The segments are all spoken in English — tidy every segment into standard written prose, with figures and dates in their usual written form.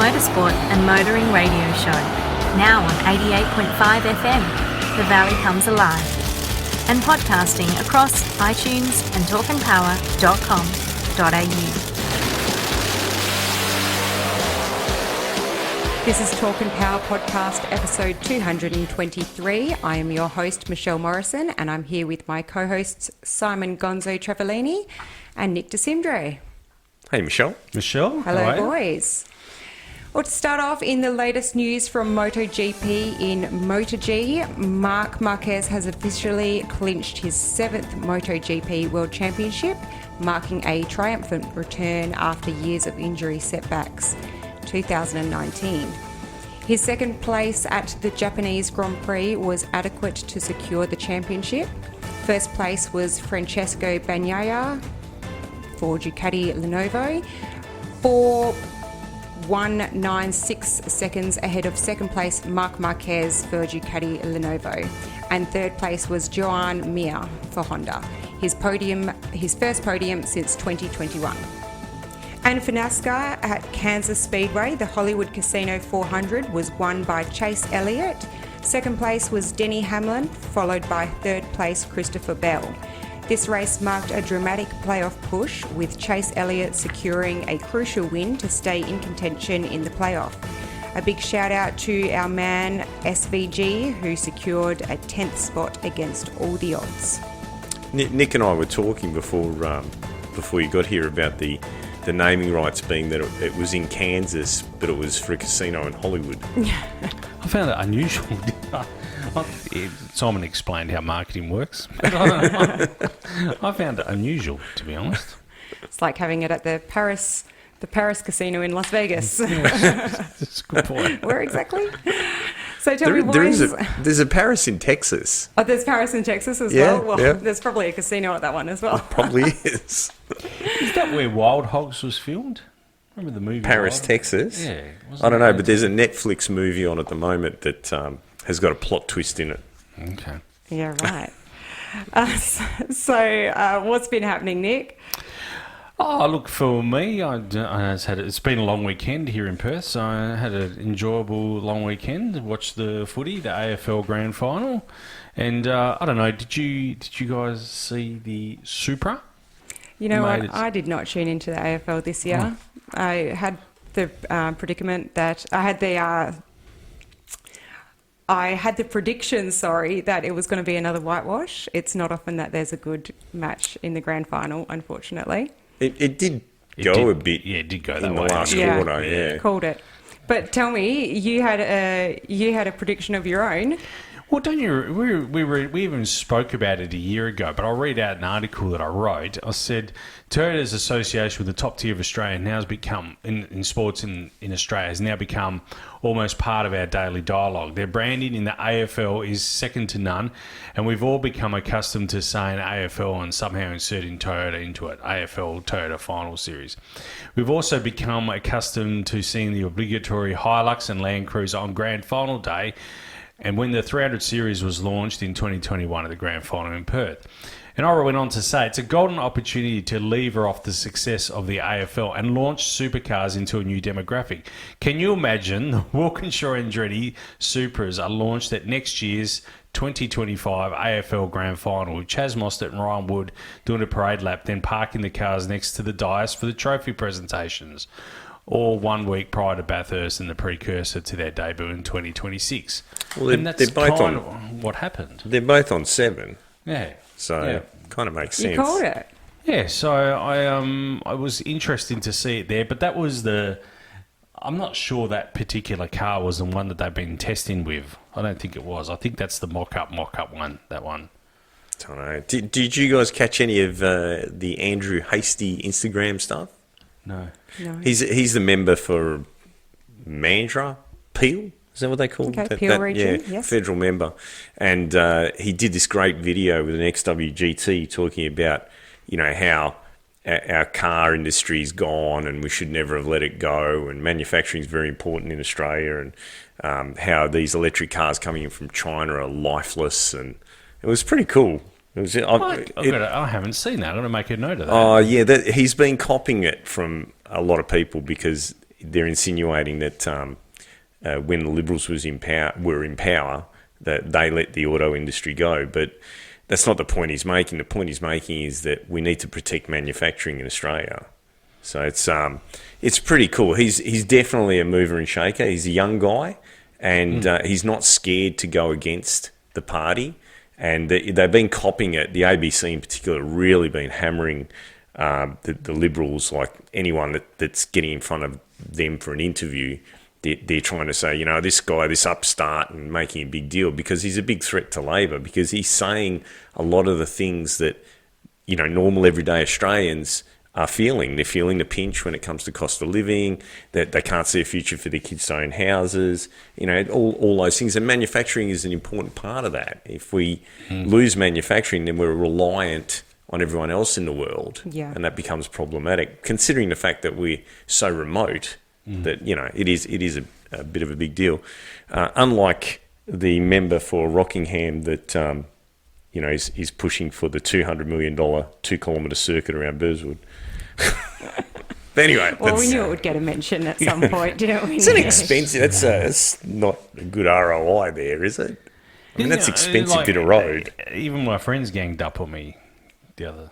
motorsport and motoring radio show, now on 88.5 FM, The Valley Comes Alive, and podcasting across iTunes and talkandpower.com.au. This is Talk and Power Podcast, episode 223. I am your host, Michelle Morrison, and I'm here with my co-hosts, Simon Gonzo Trevelini and Nick DeCimdre. Hey, Michelle. Michelle. Hello, boys. Well, to start off, in the latest news from MotoGP in MotoG, Marc Marquez has officially clinched his 7th MotoGP World Championship, marking a triumphant return after years of injury setbacks. 2019. His second place at the Japanese Grand Prix was adequate to secure the championship. First place was Francesco Bagnaia for Ducati Lenovo, 4:196 seconds ahead of second place Marc Marquez for Ducati Lenovo, and third place was Joan Mir for Honda, his first podium since 2021. And for NASCAR at Kansas Speedway, the Hollywood Casino 400 was won by Chase Elliott. Second place was Denny Hamlin, followed by third place Christopher Bell. This race marked a dramatic playoff push, with Chase Elliott securing a crucial win to stay in contention in the playoff. A big shout out to our man SVG, who secured a 10th spot against all the odds. Nick and I were talking before you got here about the naming rights being that it was in Kansas, but it was for a casino in Hollywood. I found it unusual. Simon explained how marketing works. I found it unusual, to be honest. It's like having it at the Paris casino in Las Vegas. That's a good point. Where exactly? So tell me, boys. There's a Paris in Texas. Oh, there's Paris in Texas as well? Well, there's probably a casino at that one as well. Probably is. Is that where Wild Hogs was filmed? Remember the movie? Paris, Texas? Yeah. I don't know, but there's a Netflix movie on at the moment that has got a plot twist in it. Okay. Yeah, right. So what's been happening, Nick? Oh, look, for me, it's been a long weekend here in Perth, so I had an enjoyable long weekend. Watched the footy, the AFL Grand Final, and I don't know. Did you guys see the Supra? You know what? I did not tune into the AFL this year. Oh. I had the predicament that I had the prediction, that it was going to be another whitewash. It's not often that there's a good match in the grand final, unfortunately. It did go a bit. Yeah, it did go that in way. the last quarter. Yeah, called it. But tell me, you had a prediction of your own. Well, don't you? We even spoke about it a year ago, but I'll read out an article that I wrote. I said Toyota's association with the top tier of Australia now has become in sports in Australia has now become almost part of our daily dialogue. Their branding in the AFL is second to none, and we've all become accustomed to saying AFL and somehow inserting Toyota into it. AFL Toyota Final Series. We've also become accustomed to seeing the obligatory Hilux and Land Cruiser on Grand Final Day. And when the 300 Series was launched in 2021 at the Grand Final in Perth. And Ira went on to say, it's a golden opportunity to lever off the success of the AFL and launch supercars into a new demographic. Can you imagine the Walkinshaw Andretti Supras are launched at next year's 2025 AFL Grand Final, with Chaz Mostert and Ryan Wood doing a parade lap, then parking the cars next to the dais for the trophy presentations, all 1 week prior to Bathurst and the precursor to their debut in 2026. Well, and that's kind of what happened. They're both on 7. Yeah. So kind of makes sense. You called it. Yeah, so I was interesting to see it there, but that was I'm not sure that particular car was the one that they've been testing with. I don't think it was. I think that's the mock-up one, that one. I don't know. Did you guys catch any of the Andrew Hasty Instagram stuff? No. He's the member for Mandurah, Peel. Is that what they call it? Peel region, yes. Federal member. And he did this great video with an XWGT talking about, how our car industry's gone and we should never have let it go, and manufacturing is very important in Australia, and how these electric cars coming in from China are lifeless, and it was pretty cool. I haven't seen that. I'm going to make a note of that. Oh, yeah. He's been copying it from a lot of people because they're insinuating that when the Liberals were in power, that they let the auto industry go. But that's not the point he's making. The point he's making is that we need to protect manufacturing in Australia. So it's pretty cool. He's definitely a mover and shaker. He's a young guy, and he's not scared to go against the party. And they've been copying it. The ABC in particular really been hammering the Liberals, like anyone that's getting in front of them for an interview. They're trying to say, this guy, this upstart, and making a big deal because he's a big threat to Labor, because he's saying a lot of the things that, normal everyday Australians are feeling. They're feeling the pinch when it comes to cost of living, that they can't see a future for their kids to own houses, all those things. And manufacturing is an important part of that. If we lose manufacturing, then we're reliant on everyone else in the world. Yeah. And that becomes problematic, considering the fact that we're so remote that, it is a bit of a big deal. Unlike the member for Rockingham that, is pushing for the $200 million 2-kilometre circuit around Burswood. But anyway, well, we knew it would get a mention at some point, didn't we? It's an expensive. It's not a good ROI there, is it? I mean, that's expensive bit of road. Even my friends ganged up on me the other.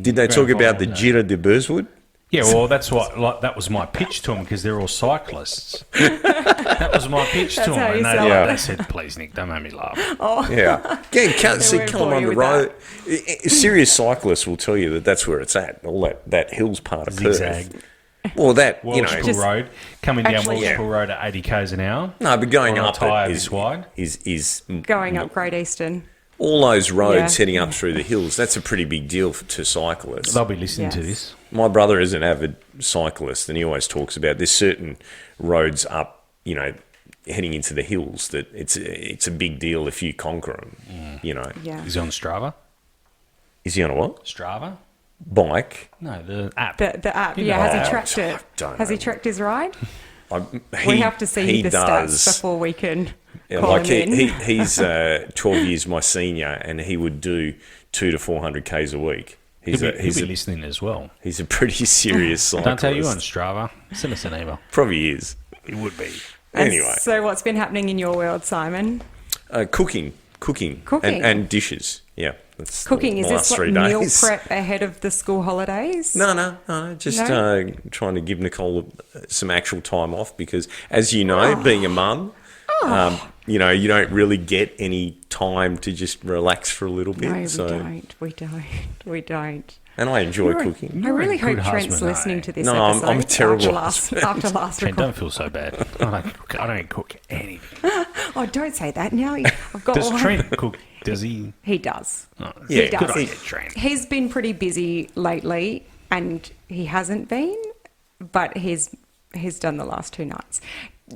Did they talk about the Giro de Burswood? Yeah, well, that's what that was my pitch to them, because they're all cyclists. That was my pitch to them, and they said, "Please, Nick, don't make me laugh." Oh. Yeah, come on the road. Serious cyclists will tell you that that's where it's at. All that hills part of Zigzag. Perth. Well, that Walshpool Road, coming down Walshpool Road at 80 k's an hour. No, but going up it is wide. Is going up Great Eastern. All those roads heading up through the hills, that's a pretty big deal to cyclists. They'll be listening to this. My brother is an avid cyclist, and he always talks about there's certain roads up, heading into the hills that it's a big deal if you conquer them, Yeah. Is he on Strava? Is he on a what? Strava? Bike? No, the app. The app, has he tracked it? Has he tracked his ride? We have to see the stats before we can call him in. He's 12 years my senior, and he would do 200 to 400 Ks a week. He'll be listening as well. He's a pretty serious cyclist. Don't tell you on Strava. Send us an email. Probably is. It would be. Anyway. So what's been happening in your world, Simon? Cooking. And dishes. Yeah. That's cooking. Is this like meal days. prep ahead of the school holidays? No. Just trying to give Nicole some actual time off because, as you know, being a mum, you don't really get any time to just relax for a little bit. No, we don't. And I enjoy cooking. I really hope Trent's listening to this episode. No, I'm terrible. After last Trent, don't feel so bad. I don't cook anything. Oh, don't say that now. I've got Does Trent cook? Does he? He does. Oh, yeah, he does. Good idea, Trent. He's been pretty busy lately, and he hasn't been, but he's done the last 2 nights.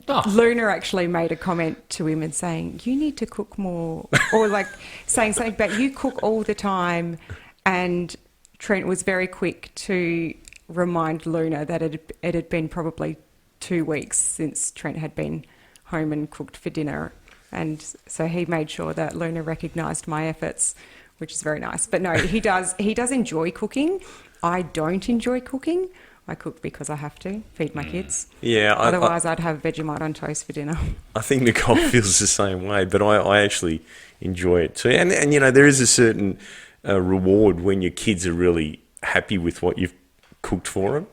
Oh. Luna actually made a comment to him and saying, "You need to cook more," or like saying something about you cook all the time, and Trent was very quick to remind Luna that it had been probably 2 weeks since Trent had been home and cooked for dinner. And so he made sure that Luna recognised my efforts, which is very nice. But no, he does enjoy cooking. I don't enjoy cooking. I cook because I have to feed my kids. Yeah. Otherwise, I'd have Vegemite on toast for dinner. I think Nicole feels the same way, but I actually enjoy it too. And there is a certain reward when your kids are really happy with what you've cooked for them.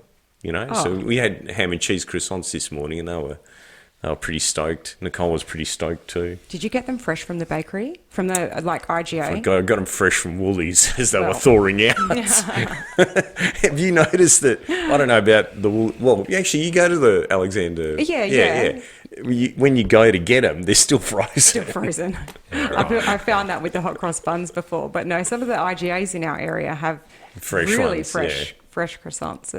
So we had ham and cheese croissants this morning, and they were pretty stoked. Nicole was pretty stoked too. Did you get them fresh from the bakery? From the IGA? I got them fresh from Woolies as they were thawing out. Have you noticed that? I don't know about the wool. Well, actually, you go to the Alexander. Yeah. When you go to get them, they're still frozen. I found that with the hot cross buns before. But no, some of the IGAs in our area have fresh croissants.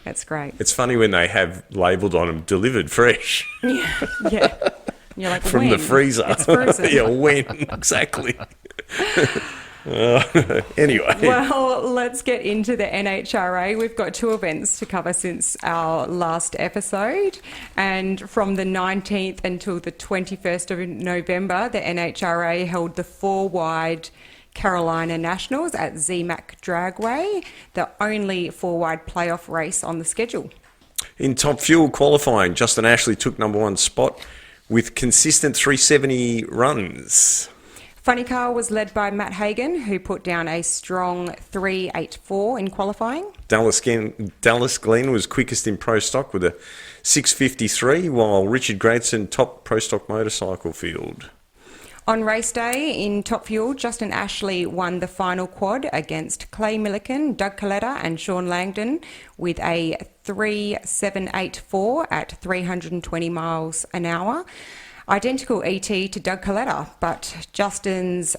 It's great. It's funny when they have labelled on them, delivered fresh. Yeah. You're like, from the freezer. It's frozen. Yeah, when? Exactly. Anyway. Well, let's get into the NHRA. We've got 2 events to cover since our last episode. And from the 19th until the 21st of November, the NHRA held the 4-wide Carolina Nationals at ZMAC Dragway, the only 4-wide playoff race on the schedule. In Top Fuel qualifying, Justin Ashley took number one spot with consistent 370 runs. Funny Car was led by Matt Hagan, who put down a strong 384 in qualifying. Dallas Glenn was quickest in Pro Stock with a 653, while Richard Gradson topped Pro Stock motorcycle field. On race day in Top Fuel, Justin Ashley won the final quad against Clay Milliken, Doug Coletta and Sean Langdon with a 3784 at 320 miles an hour. Identical ET to Doug Coletta, but Justin's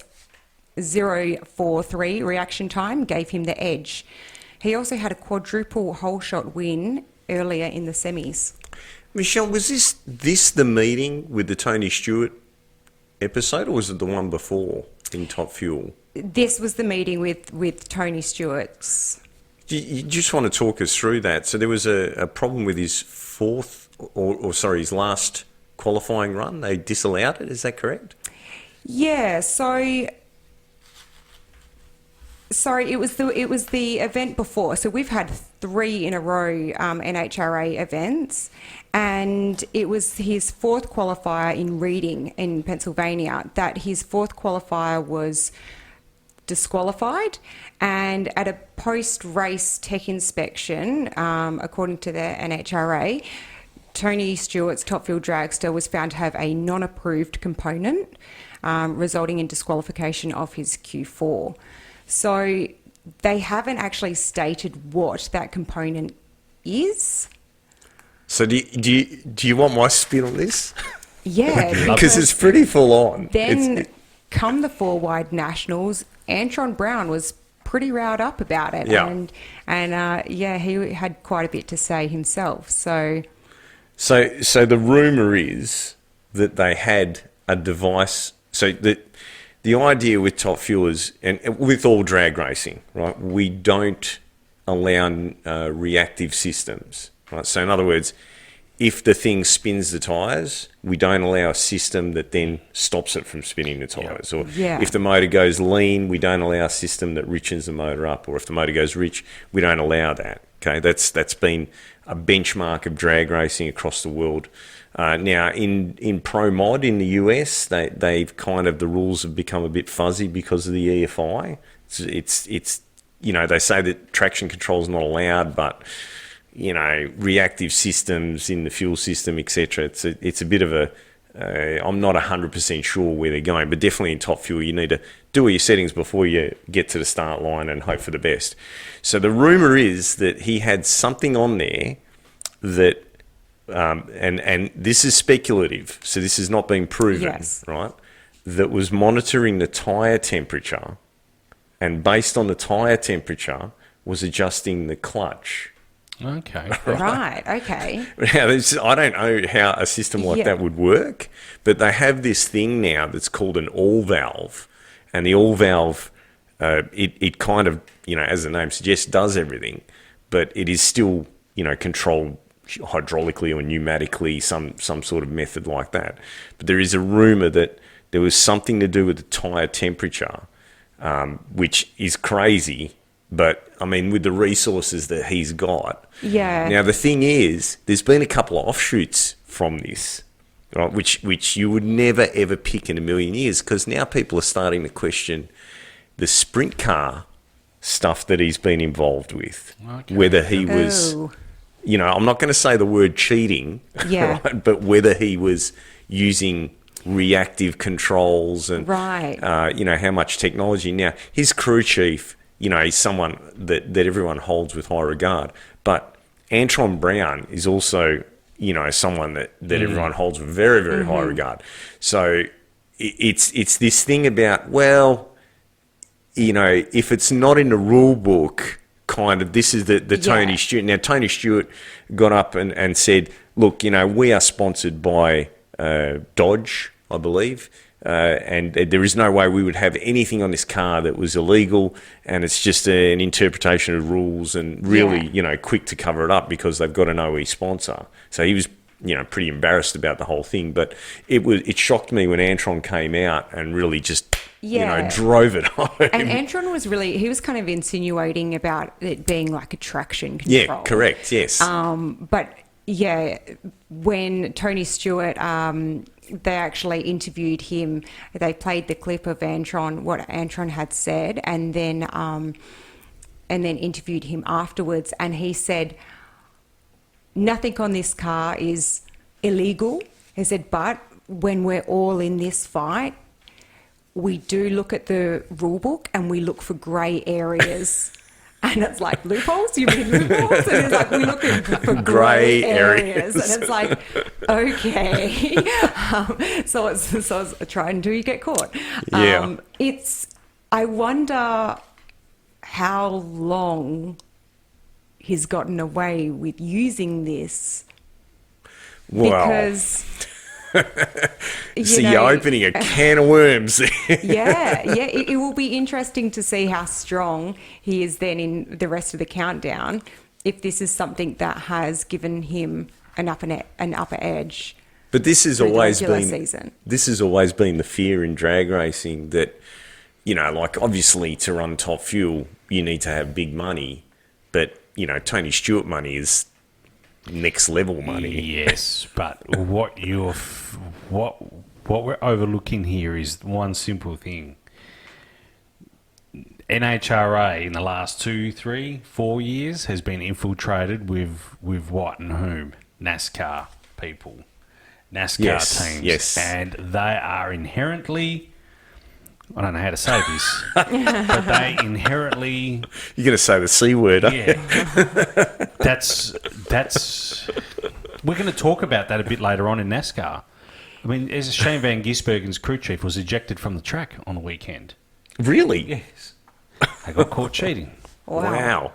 043 reaction time gave him the edge. He also had a quadruple whole shot win earlier in the semis. Michelle, was this the meeting with the Tony Stewart episode, or was it the one before in Top Fuel? This was the meeting with Tony Stewart's. You just want to talk us through that. So there was a problem with his his last qualifying run. They disallowed it. Is that correct? Yeah. Sorry, it was the event before. So we've had 3 in a row NHRA events, and it was his 4th qualifier in Reading in Pennsylvania that his 4th qualifier was disqualified, and at a post-race tech inspection, according to the NHRA, Tony Stewart's Top Fuel Dragster was found to have a non-approved component, resulting in disqualification of his Q4. So they haven't actually stated what that component is. So do you want my spin on this? Yeah. Because it's pretty full on. Then come the 4-wide nationals, Antron Brown was pretty riled up about it. Yeah. And he had quite a bit to say himself. So the rumour is that they had a device. So the idea with Top Fuel is, and with all drag racing, right, we don't allow reactive systems, right? So in other words, if the thing spins the tyres, we don't allow a system that then stops it from spinning the tyres. Or if the motor goes lean, we don't allow a system that richens the motor up. Or if the motor goes rich, we don't allow that. Okay, that's been a benchmark of drag racing across the world. Now, in Pro Mod in the US, they've kind of, the rules have become a bit fuzzy because of the EFI. It's they say that traction control is not allowed, but reactive systems in the fuel system, etc. It's a bit of a I'm not 100% sure where they're going, but definitely in Top Fuel, you need to do all your settings before you get to the start line and hope for the best. So the rumour is that he had something on there that, and this is speculative, so this is not being proven, right, that was monitoring the tyre temperature, and based on the tyre temperature was adjusting the clutch. Okay. Right, okay. Now, I don't know how a system like that would work, but they have this thing now that's called an all valve, and the all valve, it kind of, as the name suggests, does everything, but it is still, controlled hydraulically or pneumatically, some sort of method like that. But there is a rumour that there was something to do with the tyre temperature, which is crazy. But, I mean, with the resources that he's got. Yeah. Now, the thing is, there's been a couple of offshoots from this, right, which you would never, ever pick in a million years, because now people are starting to question the sprint car stuff that he's been involved with. Okay. Whether he was, I'm not going to say the word cheating, right, but whether he was using reactive controls and, how much technology. Now, his crew chief, he's someone that everyone holds with high regard. But Antron Brown is also, someone that everyone holds with very, very high regard. So it's this thing about, if it's not in the rule book, kind of, this is the Tony Stewart. Now, Tony Stewart got up and said, look, we are sponsored by Dodge, I believe. And there is no way we would have anything on this car that was illegal, and it's just an interpretation of rules, and really, quick to cover it up because they've got an OE sponsor. So he was, pretty embarrassed about the whole thing. But it shocked me when Antron came out and really just, drove it home. And Antron was he was kind of insinuating about it being like a traction control. Yeah, correct, yes. But when Tony Stewart, they actually interviewed him. They played the clip of Antron, what Antron had said, and then interviewed him afterwards. And he said, nothing on this car is illegal. He said, but when we're all in this fight, we do look at the rule book and we look for grey areas. And it's like, loopholes? You mean loopholes? And it's like, we look for grey areas. And it's like, okay. So it's try until you get caught. Yeah. I wonder how long he's gotten away with using this. Well, because... you're opening a can of worms. It will be interesting to see how strong he is then in the rest of the countdown, if this is something that has given him an upper edge. But this has always been season. This has always been the fear in drag racing that, like obviously to run Top Fuel you need to have big money, but Tony Stewart money is next level money. Yes, but what we're overlooking here is one simple thing. NHRA in the last 2, 3, 4 years has been infiltrated with what and whom? NASCAR people. NASCAR teams. Yes. And they are inherently, I don't know how to say this, but they inherently... You're going to say the C word, huh? Yeah. That's... We're going to talk about that a bit later on in NASCAR. I mean, as Shane Van Gisbergen's crew chief was ejected from the track on the weekend. Really? Yes. They got caught cheating. Wow.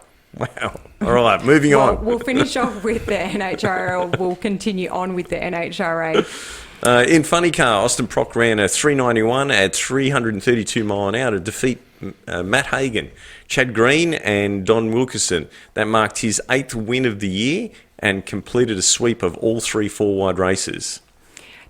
All right, moving on. We'll finish off with the NHRA. We'll continue on with the NHRA. In funny car, Austin Prock ran a 391 at 332 mile an hour to defeat Matt Hagan, Chad Green and Don Wilkerson. That marked his 8th win of the year and completed a sweep of all 3 4-wide races.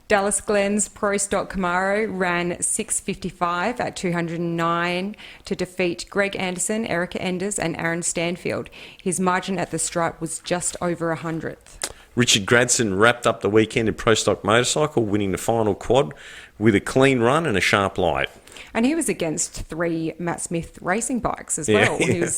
Dallas Glen's Pro Stock Camaro ran 6:55 at 209 to defeat Greg Anderson, Erica Enders and Aaron Stanfield. His margin at the stripe was just over 100th. Richard Gradson wrapped up the weekend in Pro Stock Motorcycle, winning the final quad with a clean run and a sharp light. And he was against 3 Matt Smith racing bikes as well. Yeah.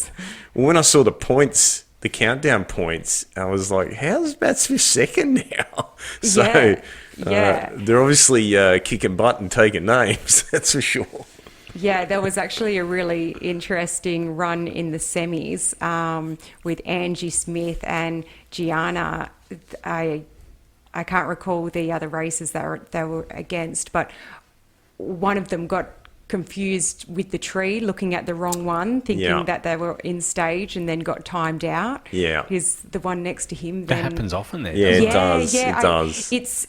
When I saw the points, the countdown points, I was like, how's Matt Smith second now? So they're obviously kicking butt and taking names, that's for sure. Yeah, there was actually a really interesting run in the semis with Angie Smith and Gianna. I can't recall the other races they were against, but one of them got confused with the tree, looking at the wrong one, thinking that they were in stage, and then got timed out. Yeah, he's the one next to him. That happens often there. Yeah, it does. Yeah, it does.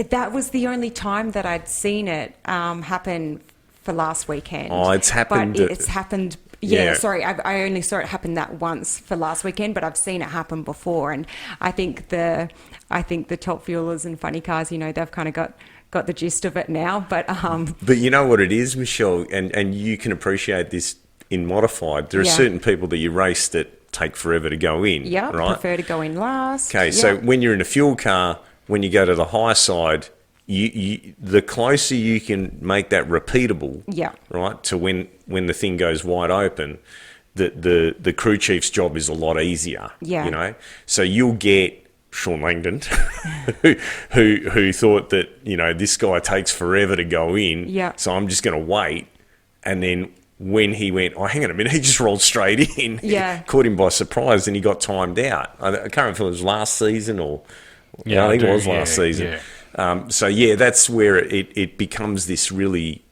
That was the only time that I'd seen it happen for last weekend. Oh, it's happened. But it's happened. Yeah, sorry, I only saw it happen that once for last weekend, but I've seen it happen before, and I think the top fuelers and funny cars, they've kind of got the gist of it now. But you know what it is, Michelle, and you can appreciate this in modified. There are certain people that you race that take forever to go in. Yeah, right? Prefer to go in last. Okay, so when you're in a fuel car, when you go to the high side, you the closer you can make that repeatable, right, to when the thing goes wide open, the crew chief's job is a lot easier. Yeah. So you'll get Sean Langdon, who thought that this guy takes forever to go in, so I'm just going to wait, and then when he went, oh, hang on a minute, he just rolled straight in. Yeah. Caught him by surprise, and he got timed out. I can't remember if it was last season or... Yeah, I think it was last season. Yeah. That's where it becomes this really,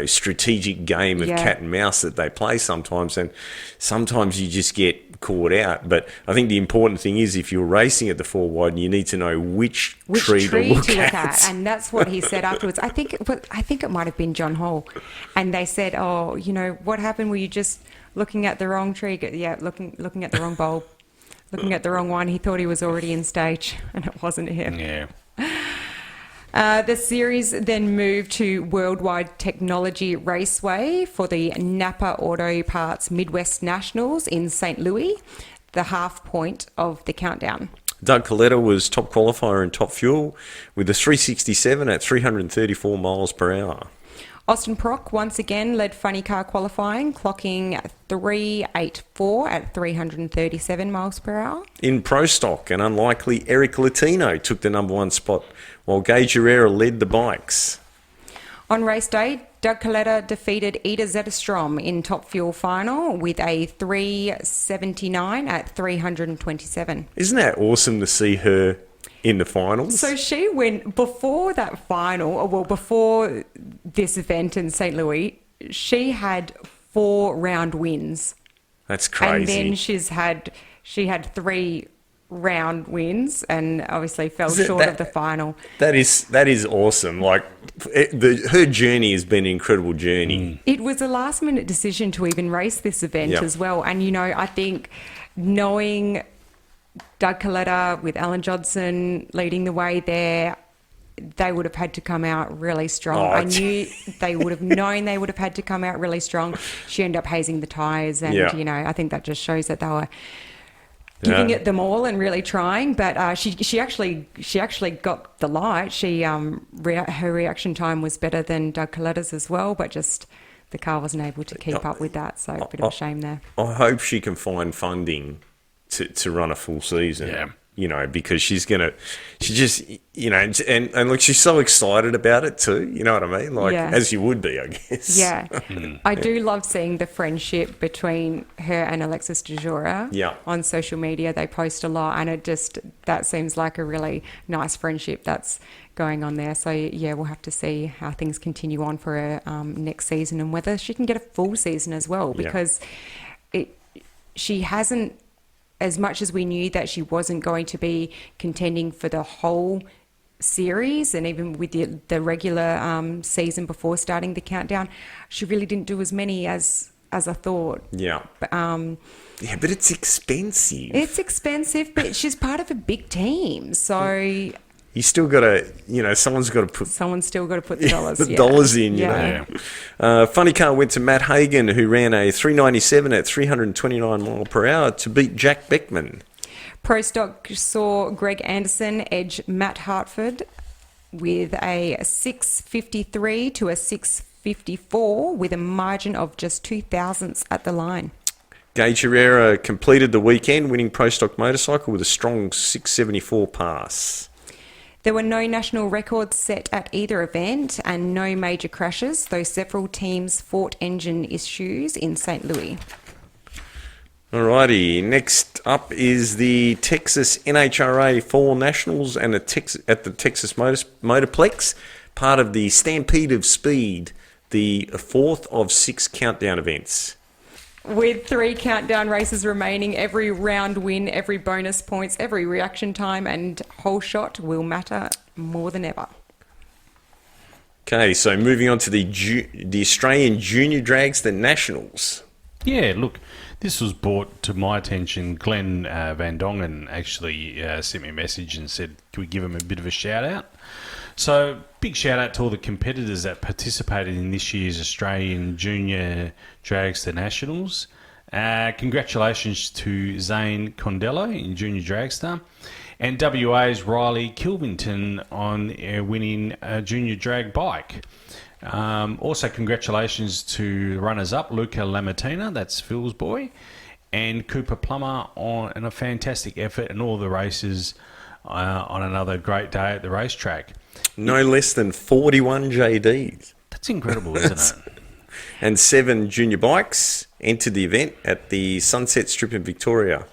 strategic game of cat and mouse that they play sometimes, and sometimes you just get caught out. But I think the important thing is, if you're racing at the 4-wide, you need to know which tree to look at. And that's what he said afterwards. I think it might have been John Hall, and they said, "Oh, what happened? Were you just looking at the wrong tree?" Yeah, looking at the wrong bulb. Looking at the wrong one, he thought he was already in stage, and it wasn't him. Yeah. The series then moved to Worldwide Technology Raceway for the Napa Auto Parts Midwest Nationals in St. Louis, the half point of the countdown. Doug Coletta was top qualifier in Top Fuel with a 367 at 334 miles per hour. Austin Prock once again led funny car qualifying, clocking 384 at 337 miles per hour. In Pro Stock, an unlikely Eric Latino took the number one spot, while Gage Herrera led the bikes. On race day, Doug Coletta defeated Ida Zetterstrom in Top Fuel final with a 379 at 327. Isn't that awesome to see her in the finals? So she went, before that final, or well, before this event in St. Louis, she had 4 round wins. That's crazy. And then she had 3 round wins and obviously fell short of the final. That is awesome. Like, her journey has been an incredible journey. It was a last minute decision to even race this event as well. And, you know, I think knowing Doug Coletta with Alan Johnson leading the way there, they would have had to come out really strong. I knew they would have known they would have had to come out really strong. She ended up hazing the tyres and, you know, I think that just shows that they were giving it them all and really trying. But she actually got the light. Her reaction time was better than Doug Coletta's as well, but just the car wasn't able to keep up with that. So a bit of a shame there. I hope she can find funding to run a full season. Yeah. You know, because she just, you know, and look, she's so excited about it too. You know what I mean? Like, as you would be, I guess. Yeah. I do love seeing the friendship between her and Alexis de Jura on social media. They post a lot, and that seems like a really nice friendship that's going on there. So, yeah, we'll have to see how things continue on for her next season and whether she can get a full season as well, because she hasn't, as much as we knew that she wasn't going to be contending for the whole series, and even with the regular season before starting the countdown, she really didn't do as many as I thought. Yeah. But, but it's expensive. It's expensive, but she's part of a big team, so... You still got to, you know, someone's still got to put the dollars, dollars in, you know. Funny car went to Matt Hagan, who ran a 397 at 329 mile per hour to beat Jack Beckman. Pro Stock saw Greg Anderson edge Matt Hartford with a 653 to a 654 with a margin of just 0.02 at the line. Gage Herrera completed the weekend, winning Pro Stock motorcycle with a strong 674 pass. There were no national records set at either event and no major crashes, though several teams fought engine issues in St. Louis. Alrighty, next up is the Texas NHRA Fall Nationals and at the Texas Motorplex, part of the Stampede of Speed, the 4th of 6 countdown events. With 3 countdown races remaining, every round win, every bonus points, every reaction time and whole shot will matter more than ever. Okay, so moving on to the Australian Junior Drags, the Nationals. Yeah, look, this was brought to my attention. Glenn Van Dongen actually sent me a message and said, can we give him a bit of a shout out? So, big shout out to all the competitors that participated in this year's Australian Junior Drags the Nationals. Congratulations to Zane Condello in Junior Dragster, and WA's Riley Kilvington on winning a Junior Drag bike. Also, congratulations to runners-up Luca Lamattina, that's Phil's boy, and Cooper Plummer on a fantastic effort in all the races on another great day at the racetrack. No less than 41 JDs. That's incredible, isn't it? And 7 junior bikes entered the event at the Sunset Strip in Victoria.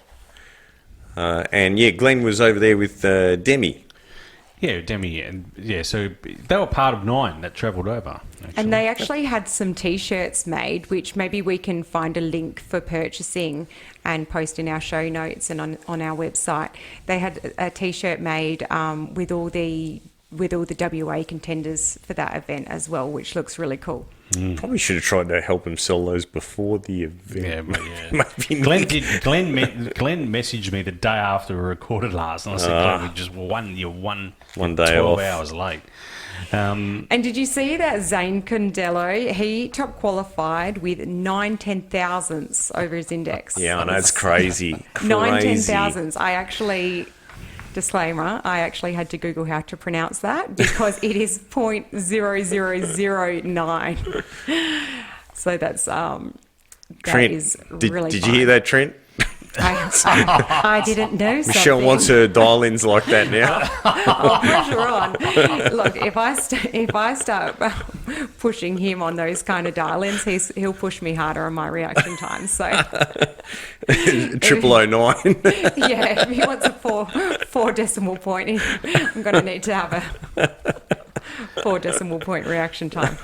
Glenn was over there with Demi. Yeah, Demi. So they were part of 9 that travelled over. Actually. And they actually had some T-shirts made, which maybe we can find a link for purchasing and post in our show notes and on our website. They had a T-shirt made with all the WA contenders for that event as well, which looks really cool. Probably should have tried to help him sell those before the event. Glenn messaged me the day after we recorded last, and I said, Glenn, we just one day 12 off. Hours late. And did you see that Zane Condello, he top qualified with 9 10,000ths over his index? Yeah, I know, it's crazy. 9 10,000ths. I actually disclaimer, I actually had to Google how to pronounce that because it is 0.0009. So that's that Trent, is did really you fine. hear that, Trent? I didn't know something. Michelle wants her dial-ins like that now. Oh, pressure on. Look, if I start pushing him on those kind of dial-ins, he'll push me harder on my reaction time. So 0009. yeah, if he wants a four decimal point, I'm going to need to have a 4 decimal point reaction time.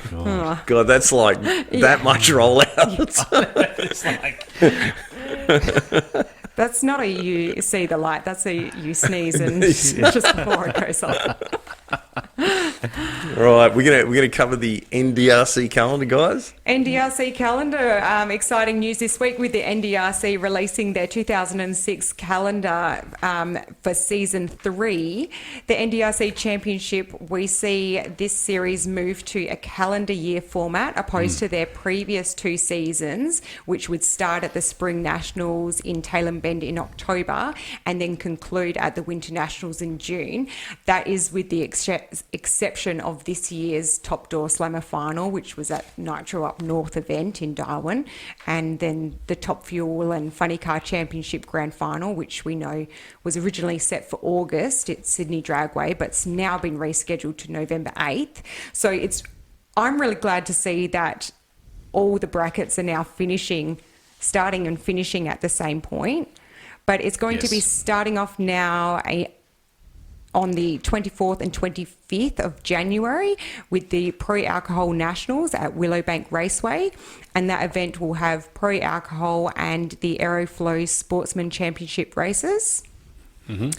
God, that's like that much rollout. It's like, That's not a you see the light. That's a you sneeze and just before it goes off. Right, we're gonna cover the NDRC calendar, guys. NDRC calendar. Exciting news this week with the NDRC releasing their 2006 calendar for season 3. The NDRC Championship, we see this series move to a calendar year format opposed to their previous 2 seasons, which would start at the Spring Nationals in Tailem Bend in October and then conclude at the Winter Nationals in June. That is with the exception of this year's Top Door Slammer final, which was at Nitro Up North event in Darwin, and then the Top Fuel and Funny Car Championship Grand Final, which we know was originally set for August at Sydney Dragway, but it's now been rescheduled to November 8th. So I'm really glad to see that all the brackets are now starting and finishing at the same point. But it's going to be starting off now on the 24th and 25th of January with the Pro Alcohol Nationals at Willowbank Raceway. And that event will have Pro Alcohol and the Aeroflow Sportsman Championship races. Mm-hmm. And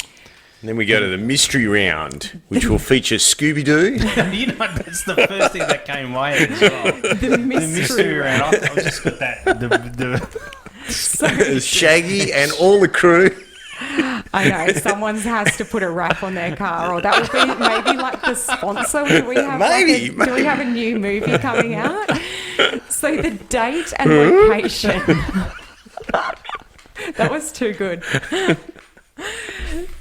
then we go to the mystery round, which will feature Scooby-Doo. you know, that's the first thing that came my head as well. The mystery round. I've just got that. Shaggy and all the crew. I know, someone has to put a wrap on their car, or that would be maybe like the sponsor. Do we have do we have a new movie coming out? So the date and location. That was too good.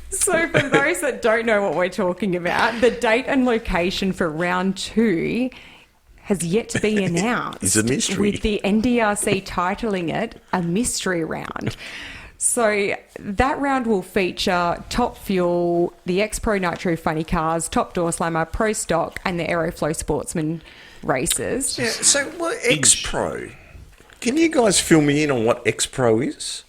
So for those that don't know what we're talking about, the date and location for round 2 has yet to be announced. It's a mystery. With the NDRC titling it a mystery round. So that round will feature Top Fuel, the X-Pro Nitro Funny Cars, Top Door Slammer, Pro Stock, and the Aeroflow Sportsman races. Yeah, so what X-Pro? Can you guys fill me in on what X-Pro is?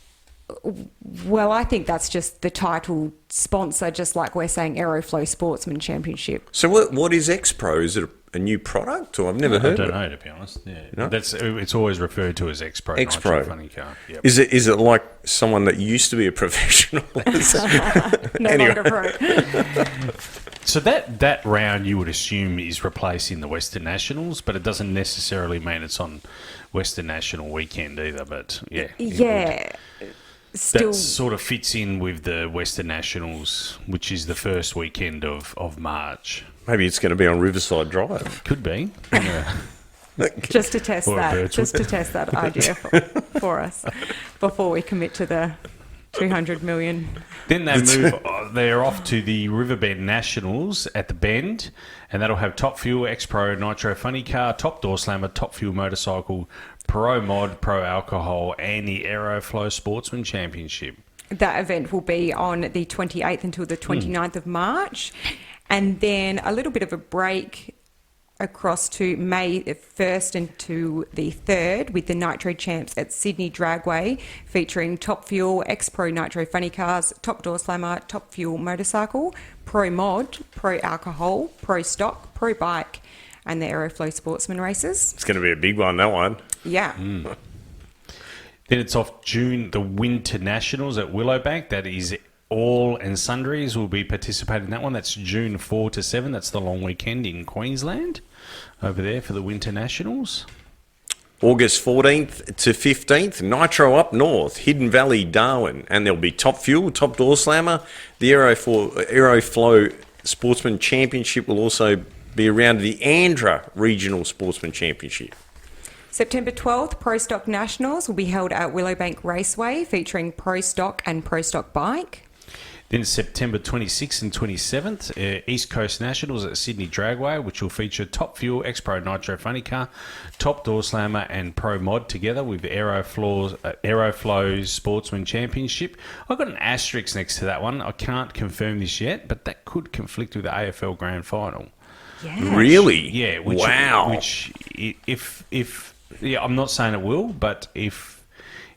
Well, I think that's just the title sponsor, just like we're saying Aeroflow Sportsman Championship. So what is X-Pro? Is it a new product, or I've never heard of it? I don't know, to be honest. Yeah. No? It's always referred to as X-Pro. X-Pro. Nitro Funny Car. Yep. Is it like someone that used to be a professional? Longer pro. So that round you would assume is replacing the Western Nationals, but it doesn't necessarily mean it's on Western National weekend either. But yeah. Still, that sort of fits in with the Western Nationals, which is the first weekend of March. Maybe it's going to be on Riverside Drive. Could be. Yeah. just to test Or that, Birchwood. just to test that idea for us before we commit to the 200 million. Then they're off to the Riverbend Nationals at the Bend, and that'll have Top Fuel, X-Pro, Nitro Funny Car, Top Door Slammer, Top Fuel Motorcycle, Pro Mod, Pro Alcohol, and the Aeroflow Sportsman Championship. That event will be on the 28th until the 29th of March, and then a little bit of a break across to May 1st and to the 3rd with the Nitro Champs at Sydney Dragway, featuring Top Fuel, X-Pro Nitro Funny Cars, Top Door Slammer, Top Fuel Motorcycle, Pro Mod, Pro Alcohol, Pro Stock, Pro Bike, and the Aeroflow Sportsman races. It's going to be a big one, that one. Yeah. Then it's off June, the Winter Nationals at Willowbank. That is all and sundries will be participating in that one. That's June 4 to 7. That's the long weekend in Queensland over there for the Winter Nationals. August 14th to 15th, Nitro Up North, Hidden Valley, Darwin. And there'll be Top Fuel, Top Door Slammer. The Aeroflow Sportsman Championship will also be around the Andra Regional Sportsman Championship. September 12th, Pro Stock Nationals will be held at Willowbank Raceway, featuring Pro Stock and Pro Stock Bike. Then September 26th and 27th, East Coast Nationals at Sydney Dragway, which will feature Top Fuel, X-Pro Nitro Funny Car, Top Door Slammer and Pro Mod together with Aeroflow's Sportsman Championship. I've got an asterisk next to that one. I can't confirm this yet, but that could conflict with the AFL Grand Final. Yeah. Really? Yeah. Wow. I'm not saying it will, but if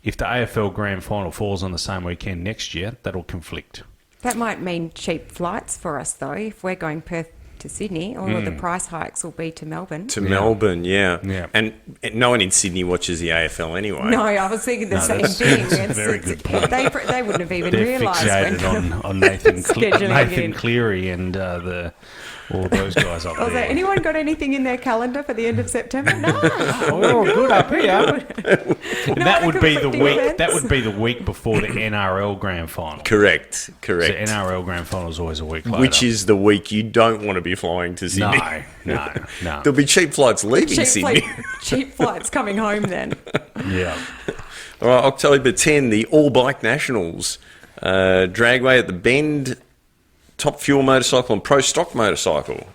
the AFL Grand Final falls on the same weekend next year, that'll conflict. That might mean cheap flights for us, though. If we're going Perth to Sydney, all of the price hikes will be to Melbourne. Melbourne, yeah. Yeah. And no one in Sydney watches the AFL anyway. No, I was thinking the same thing. That's a very good point. They wouldn't have even They're realised. fixated on Nathan Scheduling in. Cleary and all those guys up I was there. like, anyone got anything in their calendar for the end of September? No. We're all good up here. And that other would be the conflicting week. events? That would be the week before the NRL Grand Final. Correct. So NRL Grand Final is always a week later. Which is the week you don't want to be flying to Sydney. no. There'll be cheap flights leaving Sydney. Cheap flights coming home then. Yeah. All right, October 10, the All Bike Nationals. Dragway at the Bend, Top Fuel Motorcycle and Pro Stock Motorcycle.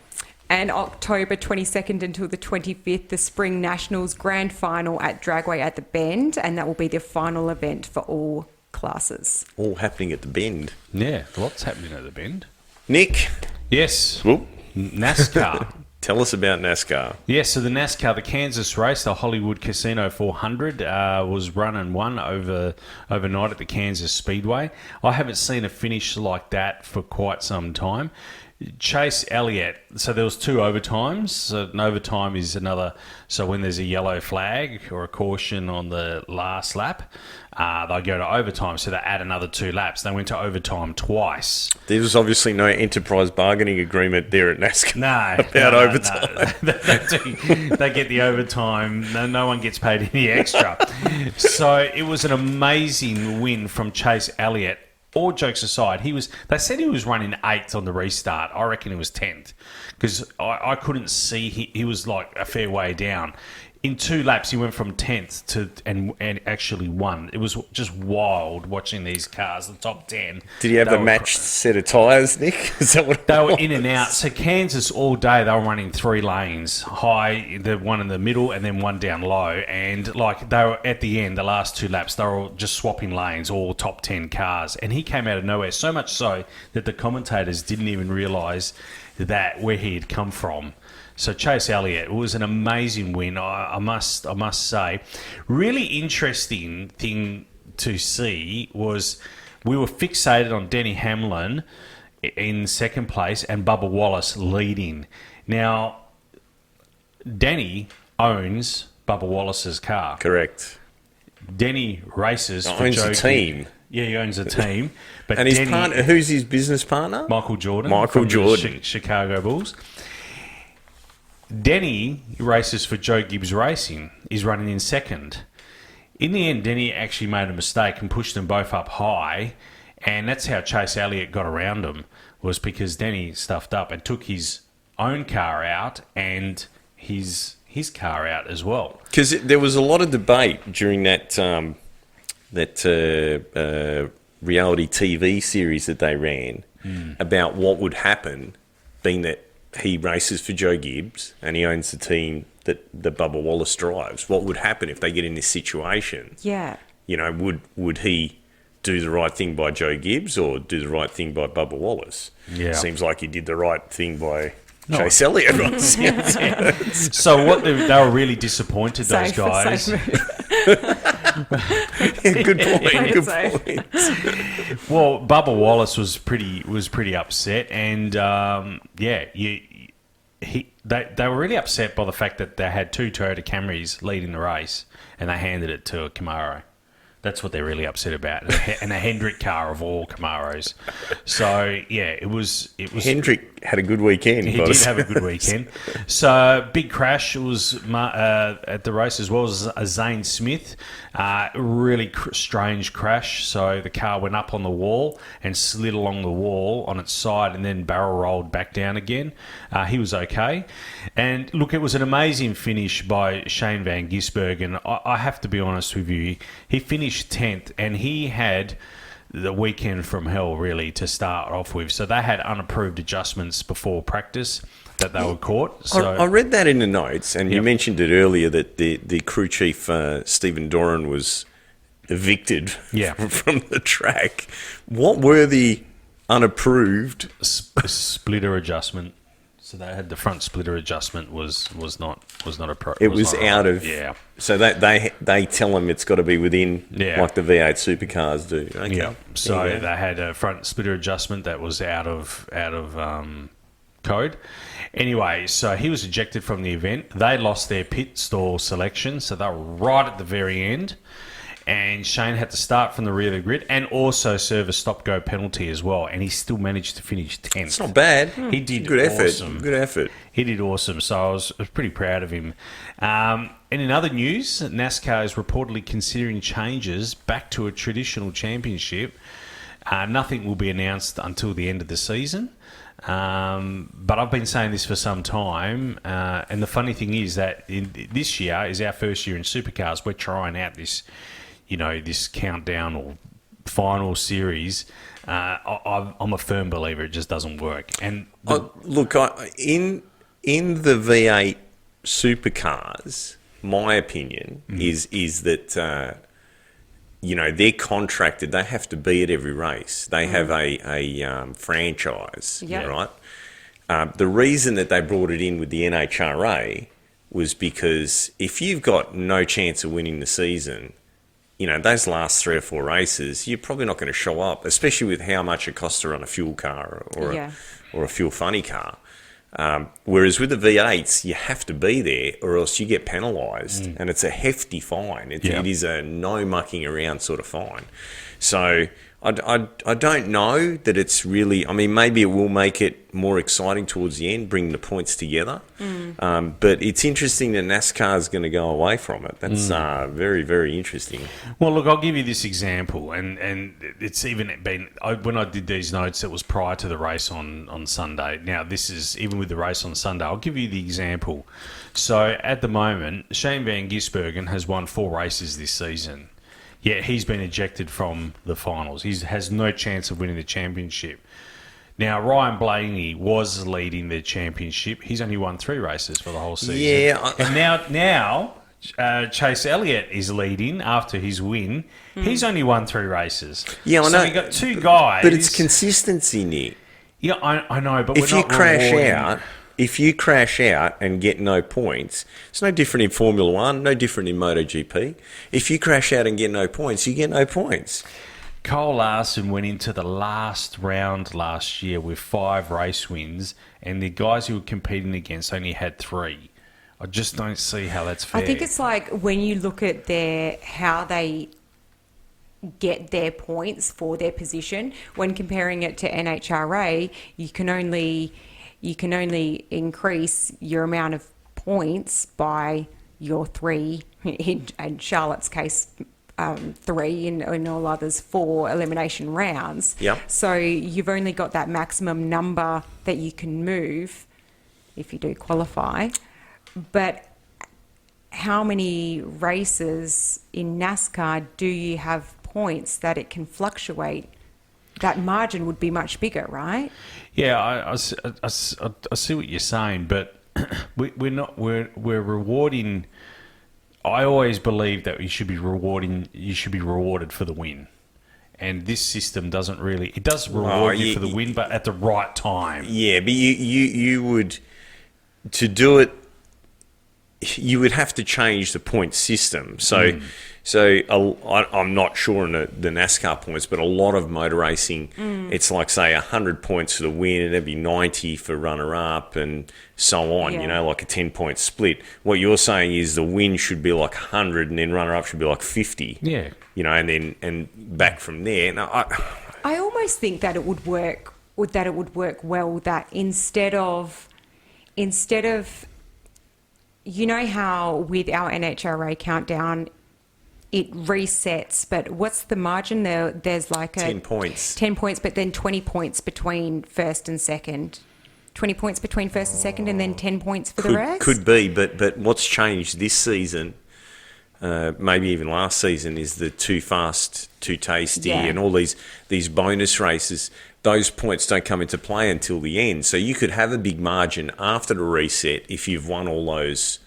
And October 22nd until the 25th, the Spring Nationals Grand Final at Dragway at the Bend, and that will be the final event for all classes. All happening at the Bend. Yeah, lots happening at the Bend. Nick, Yes. whoop, NASCAR. tell us about NASCAR. Yeah, so the NASCAR, the Kansas race, the Hollywood Casino 400, was run and won overnight at the Kansas Speedway. I haven't seen a finish like that for quite some time. Chase Elliott, so there was 2 overtimes. So an overtime is another, so when there's a yellow flag or a caution on the last lap, they go to overtime, so they add another 2 laps. They went to overtime twice. There was obviously no enterprise bargaining agreement there at NASCAR. No. About overtime. No. They get the overtime. No one gets paid any extra. So it was an amazing win from Chase Elliott. All jokes aside, they said he was running 8th on the restart. I reckon he was 10th because I couldn't see. He was like a fair way down. In 2 laps, he went from 10th to and actually won. It was just wild watching these cars, the top 10. Did he have the matched set of tyres, Nick? Is that what They were in and out. So Kansas all day, they were running 3 lanes, high, the one in the middle, and then one down low. And like they were at the end, the last 2 laps, they were all just swapping lanes, all top 10 cars. And he came out of nowhere, so much so that the commentators didn't even realise that where he had come from. So Chase Elliott, it was an amazing win, I must say. Really interesting thing to see was we were fixated on Denny Hamlin in second place and Bubba Wallace leading. Now, Denny owns Bubba Wallace's car. Correct. Denny races for Owns Joe a team. Yeah, he owns a team. But And his Denny, partner, who's his business partner? Michael Jordan. Michael from Jordan. The Chicago Bulls. Denny races for Joe Gibbs Racing. He's running in second. In the end, Denny actually made a mistake and pushed them both up high, and that's how Chase Elliott got around him, was because Denny stuffed up and took his own car out and his car out as well. Because there was a lot of debate during that reality TV series that they ran about what would happen, being that he races for Joe Gibbs and he owns the team that Bubba Wallace drives. What would happen if they get in this situation? Yeah. You know, would he do the right thing by Joe Gibbs or do the right thing by Bubba Wallace? Yeah. Seems like he did the right thing by Chase Elliott. So what they were really disappointed, those Safe guys. move. Good point. Good Safe. point. Well, Bubba Wallace was pretty upset, and they were really upset by the fact that they had 2 Toyota Camrys leading the race, and they handed it to a Camaro. That's what they're really upset about, and a Hendrick car of all Camaros. So yeah, it was. Hendrick had a good weekend. He did have a good weekend. So big crash. It was at the race as well as Zane Smith. Really strange crash. So the car went up on the wall and slid along the wall on its side and then barrel rolled back down again. He was okay. And look, it was an amazing finish by Shane Van Gisbergen. And I have to be honest with you, he finished 10th and he had the weekend from hell, really, to start off with. So they had unapproved adjustments before practice that they were caught. So I read that in the notes, and you Yep. mentioned it earlier that the crew chief, Stephen Doran, was evicted Yeah. from the track. What were the unapproved? splitter adjustment. So they had the front splitter adjustment was not a pro. It was not out right. of... Yeah. So they tell them it's got to be within, Yeah. like the V8 supercars do. Okay. Yeah. So Yeah. they had a front splitter adjustment that was out of code. Anyway, so he was ejected from the event. They lost their pit stall selection, so they were right at the very end. And Shane had to start from the rear of the grid and also serve a stop-go penalty as well. And he still managed to finish 10th. It's not bad. He did Good awesome. effort. Good effort. He did awesome, so I was pretty proud of him. And in other news, NASCAR is reportedly considering changes back to a traditional championship. Nothing will be announced until the end of the season. But I've been saying this for some time. And the funny thing is that this year is our first year in supercars. We're trying out this, this countdown or final series. I'm a firm believer it just doesn't work. And Look, in the V8 supercars, my opinion is that they're contracted. They have to be at every race. They have a franchise, Yep. right? The reason that they brought it in with the NHRA was because if you've got no chance of winning the season, those last 3 or 4 races, you're probably not going to show up, especially with how much it costs to run a fuel car or a fuel funny car. Whereas with the V8s, you have to be there or else you get penalised, and it's a hefty fine. It is a no mucking around sort of fine. So I don't know that it's really... I mean, maybe it will make it more exciting towards the end, bring the points together. But it's interesting that NASCAR is going to go away from it. That's very, very interesting. Well, look, I'll give you this example, and it's even been... when I did these notes, it was prior to the race on Sunday. Now, this is even with the race on Sunday. I'll give you the example. So, at the moment, Shane Van Gisbergen has won 4 races this season. Yet he's been ejected from the finals. He has no chance of winning the championship. Now, Ryan Blaney was leading the championship. He's only won 3 races for the whole season. Yeah. And now Chase Elliott is leading after his win. He's only won 3 races. Yeah, I know. So you got 2 guys. But it's consistency, Nick. Yeah, I know, but If we're you not crash rewarding- out... If you crash out and get no points, it's no different in Formula 1, no different in MotoGP. If you crash out and get no points, you get no points. Cole Larson went into the last round last year with 5 race wins, and the guys he was competing against only had 3. I just don't see how that's fair. I think it's like when you look at how they get their points for their position, when comparing it to NHRA, you can only increase your amount of points by your 3, in Charlotte's case, 3, in all others 4 elimination rounds. Yep. So you've only got that maximum number that you can move if you do qualify. But how many races in NASCAR do you have points that it can fluctuate? That margin would be much bigger, right? Yeah, I see what you're saying, but we're rewarding. I always believe that you should be rewarded for the win, and this system doesn't really. It does reward you for the win, but at the right time. Yeah, but you would, to do it, you would have to change the point system. So I'm not sure on the NASCAR points, but a lot of motor racing, it's like, say, 100 points for the win, and there'd be 90 for runner-up and so on, like a 10-point split. What you're saying is the win should be like 100 and then runner-up should be like 50. Yeah. And back from there. Now, I almost think that it would work well that instead of you know how with our NHRA countdown it resets, but what's the margin there? There's like 10 points. 10 points, but then 20 points between first and second. 20 points between first and second, and then 10 points for the rest? Could be, but what's changed this season maybe even last season, is the too fast, too tasty, Yeah. and all these bonus races. Those points don't come into play until the end. So you could have a big margin after the reset if you've won all those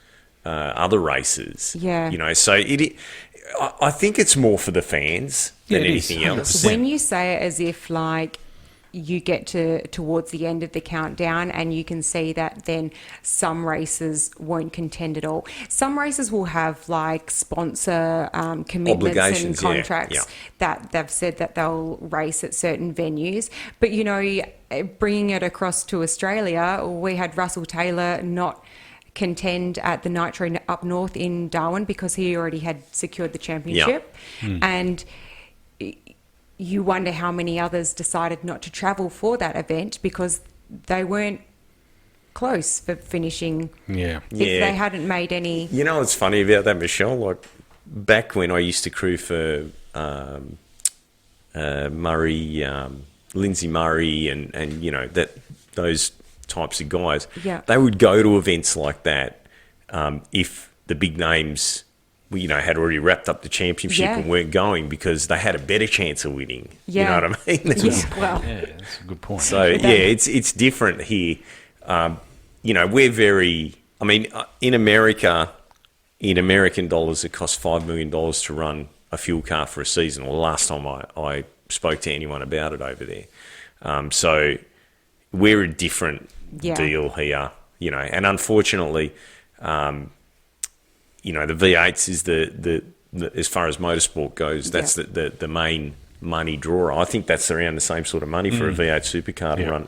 other races. Yeah. You know, so I think it's more for the fans Yeah, than it is, anything else. 100%. When you say it as if like you get towards the end of the countdown and you can see that then some races won't contend at all. Some races will have like sponsor commitments and Obligations, yeah, contracts yeah. that they've said that they'll race at certain venues. But, you know, bringing it across to Australia, we had Russell Taylor not contend at the Nitro up north in Darwin because he already had secured the championship. And you wonder how many others decided not to travel for that event because they weren't close for finishing. Yeah. If Yeah. they hadn't made any. You know what's funny about that, Michelle? Like back when I used to crew for Murray, Lindsay Murray, and you know those types of guys. Yeah. They would go to events like that if the big names, you know, had already wrapped up the championship Yeah. and weren't going because they had a better chance of winning. Yeah. You know what I mean? There was- Yeah, well, Yeah, that's a good point. So yeah, it's different here. You know, we're very. I mean, in America, in American dollars, it costs $5 million to run a fuel car for a season. Well, the last time I spoke to anyone about it over there, so we're a different Yeah. deal here. You know, and unfortunately, you know, the V8s is the as far as motorsport goes, that's Yeah. the main money drawer. I think that's around the same sort of money for a V8 supercar to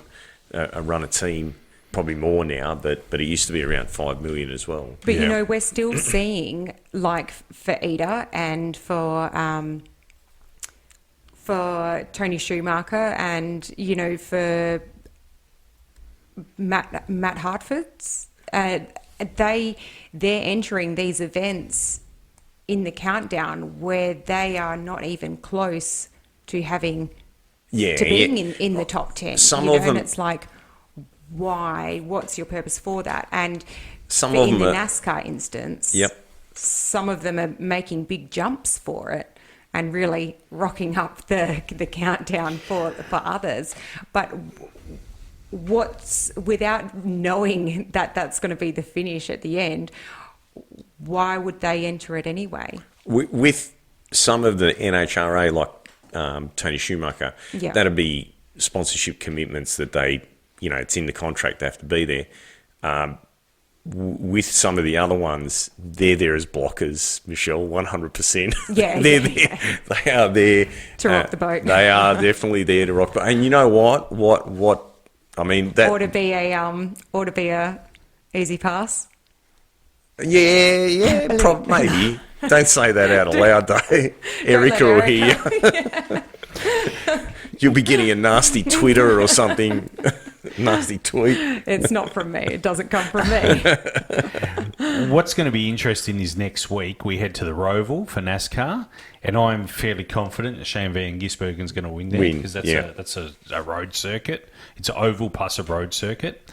Yeah. run a team. Probably more now, but it used to be around 5 million as well. but you Yeah. know, we're still seeing like for Ida and for Tony Schumacher and, you know, for Matt Hartford's, they're entering these events in the countdown where they are not even close to having to being in the top 10. Some you know, of them- and it's like, why? What's your purpose for that? And Some for of in them the are- NASCAR instance, Yep. some of them are making big jumps for it and really rocking up the countdown for others. But what's without knowing that that's going to be the finish at the end, why would they enter it anyway? With some of the NHRA, like Tony Schumacher, Yeah. that'd be sponsorship commitments that they, you know, it's in the contract, they have to be there. With some of the other ones, they're there as blockers, Michelle, 100%. Yeah, they're yeah, there. They are there To rock the boat. They are definitely there to rock the boat. And you know what? I mean, that Or to be a easy pass. yeah, maybe. Don't say that out loud, though. Erica will hear you. You'll be getting a nasty Twitter or something, nasty tweet. It's not from me. It doesn't come from me. What's going to be interesting is next week we head to the Roval for NASCAR, and I'm fairly confident that Shane Van Gisbergen's going to win there because that's a road circuit. It's an oval plus a road circuit.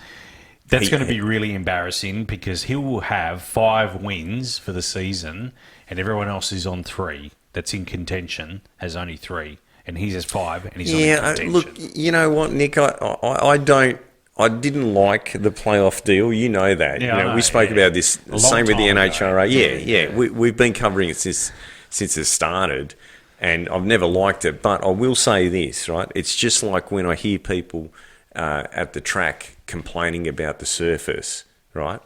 That's going to be really embarrassing because he will have 5 wins for the season, and everyone else is on 3. That's in contention has only 3, and he has 5, and he's not in contention. Look, you know what, Nick? I didn't like the playoff deal. You know that. Yeah, you I know, know, we spoke yeah. about this. A long Same with the time ago. NHRA. Yeah, Yeah. We've been covering it since it started, and I've never liked it. But I will say this, right? It's just like when I hear people at the track complaining about the surface, right?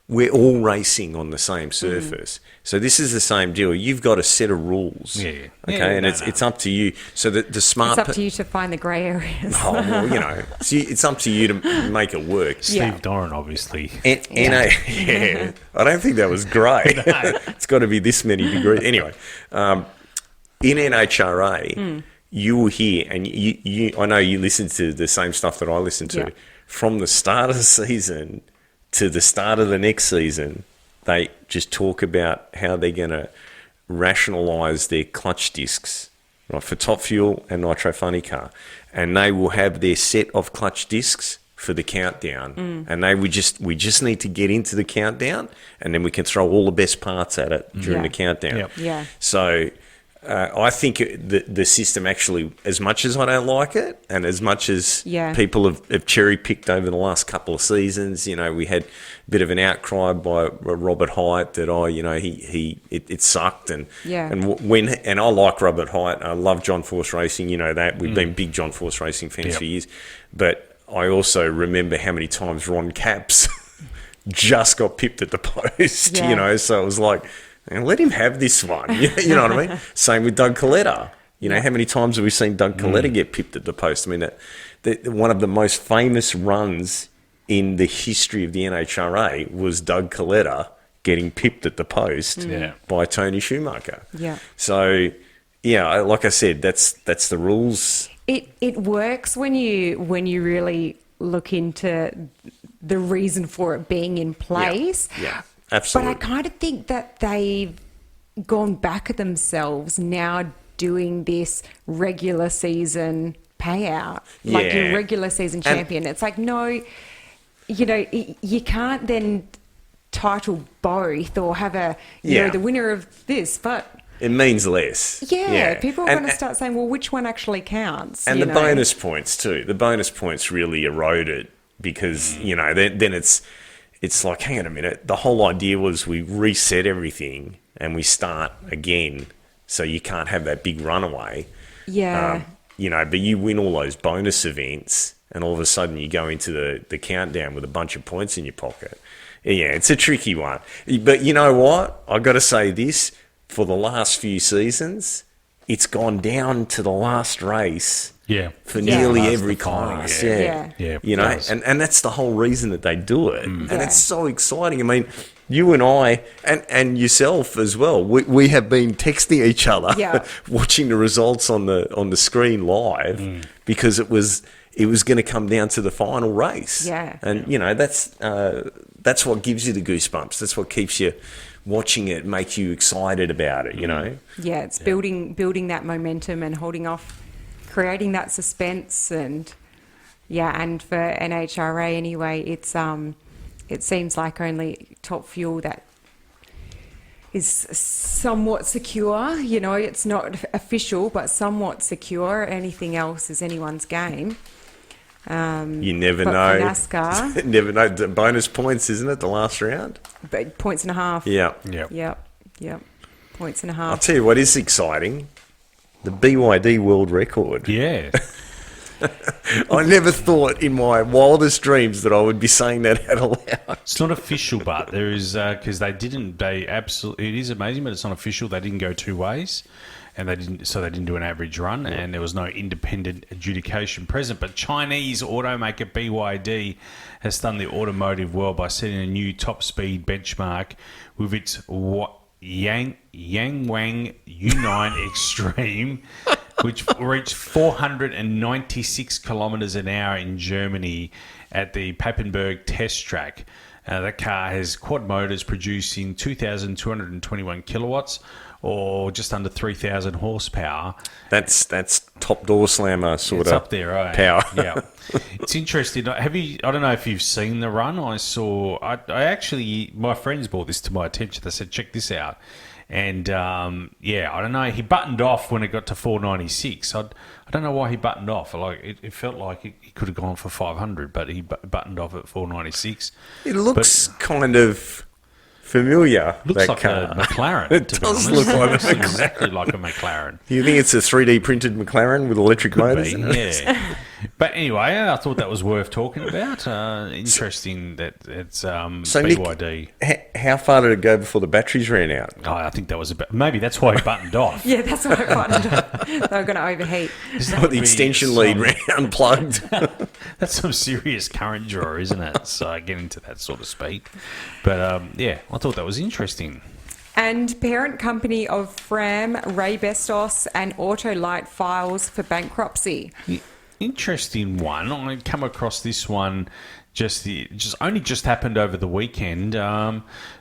We're all racing on the same surface. So this is the same deal. You've got a set of rules. Yeah. Okay, Yeah, and no, it's up to you. So the smart... It's up to you to find the grey areas. Oh, well, you know, it's up to you to make it work. Steve Doran, obviously. Yeah. I don't think that was great. It's got to be this many degrees. Anyway, in NHRA, you will hear, and you I know you listen to the same stuff that I listen to. Yeah. From the start of the season to the start of the next season, they just talk about how they're going to rationalise their clutch discs, right, for Top Fuel and Nitro Funny Car. And they will have their set of clutch discs for the countdown, and we just need to get into the countdown, and then we can throw all the best parts at it during the countdown. Yep. Yeah. So I think the system actually, as much as I don't like it, and as much as people have cherry picked over the last couple of seasons, we had a bit of an outcry by Robert Hyatt that it sucked, and I like Robert Hyatt, I love John Force Racing, that we've been big John Force Racing fans for years, but I also remember how many times Ron Capps just got pipped at the post, so it was like, let him have this one. You know what I mean? Same with Doug Coletta. How many times have we seen Doug Coletta get pipped at the post? I mean, one of the most famous runs in the history of the NHRA was Doug Coletta getting pipped at the post by Tony Schumacher. Yeah. So, like I said, that's the rules. It works when you really look into the reason for it being in place. Yeah, absolutely. But I kind of think that they've gone back at themselves now doing this regular season payout, like your regular season champion. It's like, no, you can't then title both or have the winner of this, but... It means less. Yeah, people are going to start saying, well, which one actually counts? And bonus points too. The bonus points really eroded because, then it's like, hang on a minute. The whole idea was we reset everything and we start again, so you can't have that big runaway. Yeah. But you win all those bonus events and all of a sudden you go into the countdown with a bunch of points in your pocket. Yeah, it's a tricky one. But you know what? I got to say this. For the last few seasons, it's gone down to the last race for nearly every class. And that's the whole reason that they do it. And it's so exciting. I mean, you and I, and yourself as well, we have been texting each other, watching the results on the screen live because it was going to come down to the final race. Yeah. And, that's what gives you the goosebumps. That's what keeps you watching it, make you excited about it, Yeah, it's building that momentum and holding off, creating that suspense, and for NHRA anyway, it's it seems like only Top Fuel that is somewhat secure. It's not official, but somewhat secure. Anything else is anyone's game. You never but know. For NASCAR, never know. The bonus points, isn't it? The last round. But points and a half. Yeah. Yep. Points and a half. I'll tell you what is exciting: the BYD world record. Yeah. I never thought in my wildest dreams that I would be saying that out loud. It's not official, but there is because it is amazing, but it's not official. They didn't go two ways. And they didn't do an average run, and there was no independent adjudication present. But Chinese automaker BYD has stunned the automotive world by setting a new top speed benchmark with its Yangwang U9 Extreme, which reached 496 kilometres an hour in Germany at the Papenburg test track. The car has quad motors producing 2,221 kilowatts, or just under 3,000 horsepower. That's top door slammer sort of up there, right? Power. Yeah, it's interesting. I don't know if you've seen the run. I actually, my friends brought this to my attention. They said, check this out. And I don't know. He buttoned off when it got to 496. I don't know why he buttoned off. Like it felt like he could have gone for 500, but he buttoned off at 496. It looks kind of familiar. Looks that like car. a McLaren. It does look like a McLaren. Exactly like a McLaren. Do you think it's a 3D printed McLaren with electric motors? Yeah. But anyway, I thought that was worth talking about. Interesting that it's BYD. Nick, how far did it go before the batteries ran out? Oh, I think that was maybe that's why he buttoned off. Yeah, that's why I buttoned off. They were going to overheat. The extension lead ran unplugged. That's some serious current draw, isn't it? So get into that sort of speed. But I thought that was interesting. And parent company of Fram, Ray Bestos and Autolite files for bankruptcy. Interesting one. I come across this one just happened over the weekend.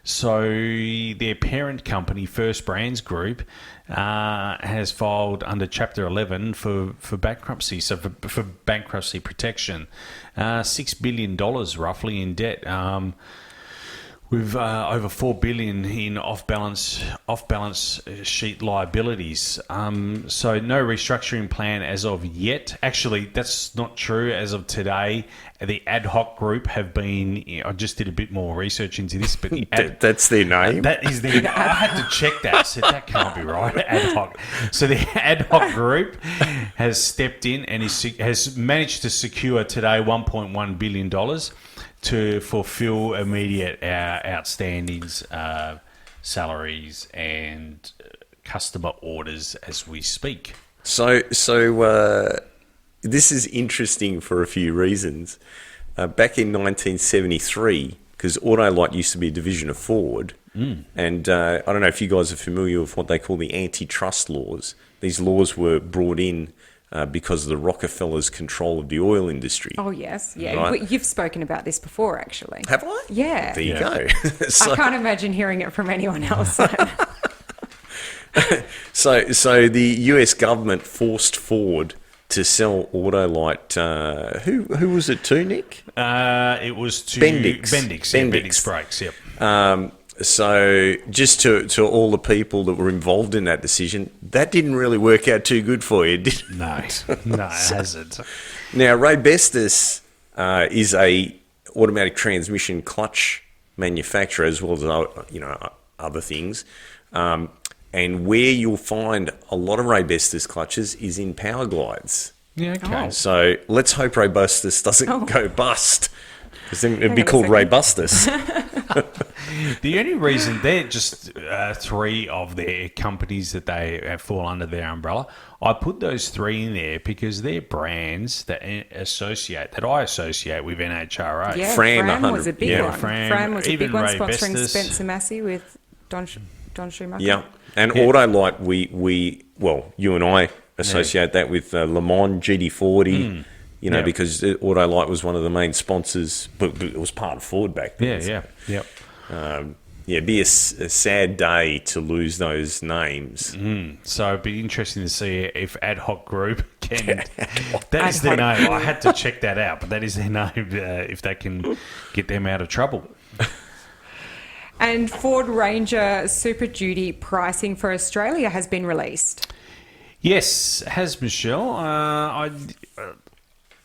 So their parent company, First Brands Group, has filed under Chapter 11 for bankruptcy. So for bankruptcy protection, $6 billion roughly in debt. With over $4 billion in off-balance sheet liabilities. So no restructuring plan as of yet. Actually, that's not true as of today. The ad hoc group have been. I just did a bit more research into this, but That's their name. that is their. I had to check that. I said that can't be right. Ad hoc. So the ad hoc group has stepped in and has managed to secure today $1.1 billion to fulfill immediate outstandings, salaries, and customer orders as we speak. So this is interesting for a few reasons. Back in 1973, because Autolite used to be a division of Ford, and I don't know if you guys are familiar with what they call the antitrust laws. These laws were brought in because of the Rockefellers' control of the oil industry. Oh, yes. Yeah. Right. You've spoken about this before, actually. Have I? Yeah. There you go. I can't imagine hearing it from anyone else. So the US government forced Ford to sell Autolite. Who was it to, Nick? It was to Bendix. Bendix brakes. Yep. So just to all the people that were involved in that decision, that didn't really work out too good for you, did it? No, it hasn't. Now, Raybestos is a automatic transmission clutch manufacturer as well as other things. And where you'll find a lot of Raybestos clutches is in power glides. Yeah, okay. Oh. So let's hope Raybestos doesn't go bust, because then it'd be Hang on a called second. Raybustus. The only reason they're just three of their companies that they fall under their umbrella, I put those three in there because they're brands that I associate with NHRA. Yeah, Fran, Fran 100. was a big Yeah, one. Fran, was a even big one, Ray sponsoring Bestos. Spencer Massey with Don Schumacher. Yeah, and Autolite, we you and I associate that with Le Mans GT40, Yeah. because Autolite was one of the main sponsors, but it was part of Ford back then. Yep. It'd be a sad day to lose those names. So it'd be interesting to see if Ad Hoc Group can. That is their name. I had to check that out, but that is their name. If they can get them out of trouble. And Ford Ranger Super Duty pricing for Australia has been released. Yes, has Michelle. Now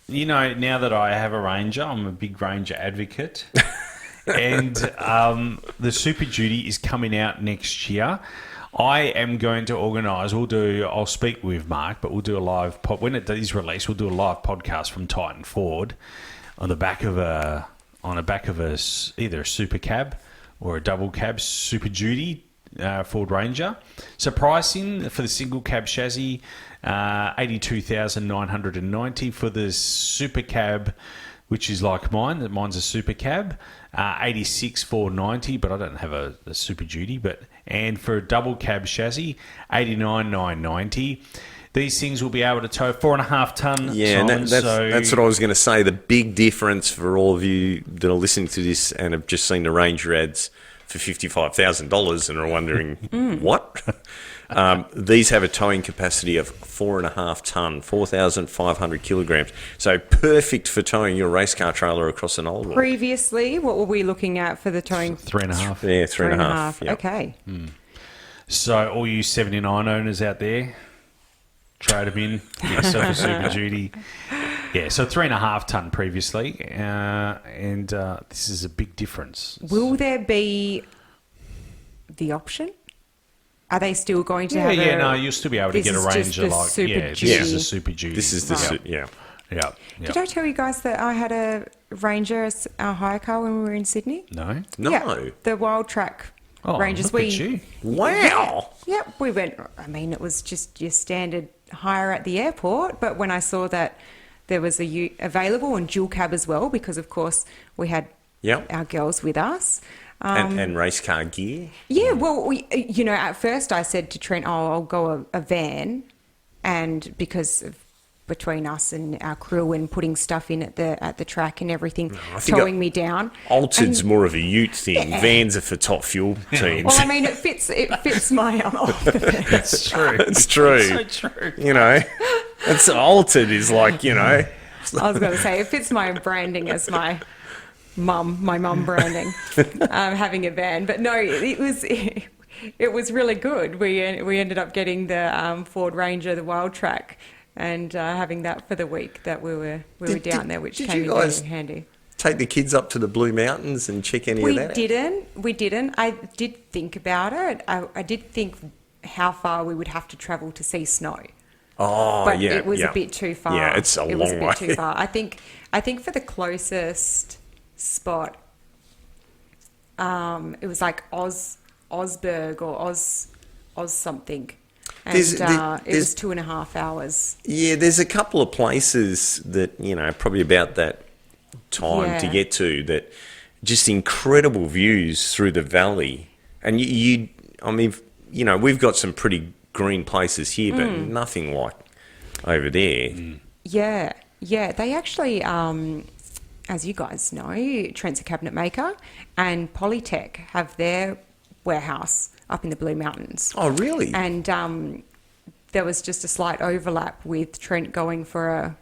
that I have a Ranger, I'm a big Ranger advocate. And the Super Duty is coming out next year. I am going to organise. I'll speak with Mark, but we'll do a live when it is released. We'll do a live podcast from Titan Ford on the back of either a super cab or a double cab Super Duty Ford Ranger. So pricing for the single cab chassis, $82,990 for the super cab, which is like mine. Mine's a super cab, $86,490, but I don't have a Super Duty. And for a double cab chassis, $89,990. These things will be able to tow 4.5 ton. Yeah, and that's what I was going to say. The big difference for all of you that are listening to this and have just seen the Ranger ads for $55,000 and are wondering what. These have a towing capacity of 4.5 ton, 4,500 kilograms. So perfect for towing your race car trailer across an old one. Previously, what were we looking at for the towing? 3.5. Yeah, 3.5. Yeah. Okay. So all you 79 owners out there, trade them in, get yourself a Super Duty. Yeah, so 3.5 ton previously, and this is a big difference. Will there be the option? Are they still going to have no, you'll still be able to get a Ranger like, Super this Duty. is a Super Duty. This is the yeah. Did I tell you guys that I had a Ranger as our hire car when we were in Sydney? No? No. Yeah, the Wild Track Rangers. Look at you. Wow. Yeah, we went. I mean, it was just your standard hire at the airport. But when I saw that there was available and dual cab as well, because of course we had our girls with us. And race car gear. Yeah, well, at first I said to Trent, I'll go a van, and because of between us and our crew and putting stuff in at the track and everything, I think towing me down. Altered's And- more of a ute thing. Vans are for top fuel teams. Well, I mean, it fits my That's true. It's true. So true. You know, it's Altered is like, you know. I was going to say, it fits my branding as my mum branding, having a van. But no, it was really good. We ended up getting the Ford Ranger, the Wild Track, and having that for the week that we were down there, which did came you in guys very handy. Take the kids up to the Blue Mountains and check any of We that out? didn't. I did think about it. I did think how far we would have to travel to see snow. Oh, But yeah. it was yeah. a bit too far. Yeah, it's a It was a long bit way. too far. I think for the closest spot, it was like Osberg or Oz something. And There's- it there's- was 2.5 hours. Yeah, there's a couple of places that, you know, probably about that time to Yeah. get to that just incredible views through the valley. And you I mean, you know, we've got some pretty green places here, but nothing like over there. Yeah. They actually, as you guys know, Trent's a cabinet maker, and Polytech have their warehouse up in the Blue Mountains. Oh, really? And there was just a slight overlap with Trent going for a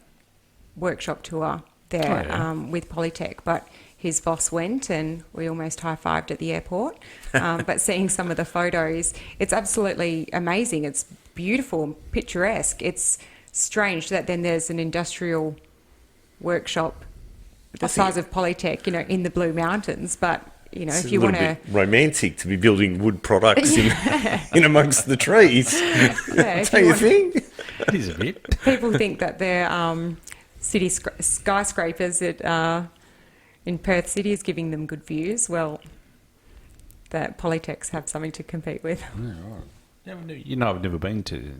workshop tour there with Polytech, but his boss went and we almost high-fived at the airport. But seeing some of the photos, it's absolutely amazing. It's beautiful, picturesque. It's strange that then there's an industrial workshop the size of Polytech, you know, in the Blue Mountains. But, you know, It's if you a want little to... bit romantic to be building wood products in amongst the trees. Yeah, if Don't you you want- think? It is a bit. People think that they're city skyscrapers in Perth City is giving them good views. Well, that Polytechs have something to compete with. You know, I've never been to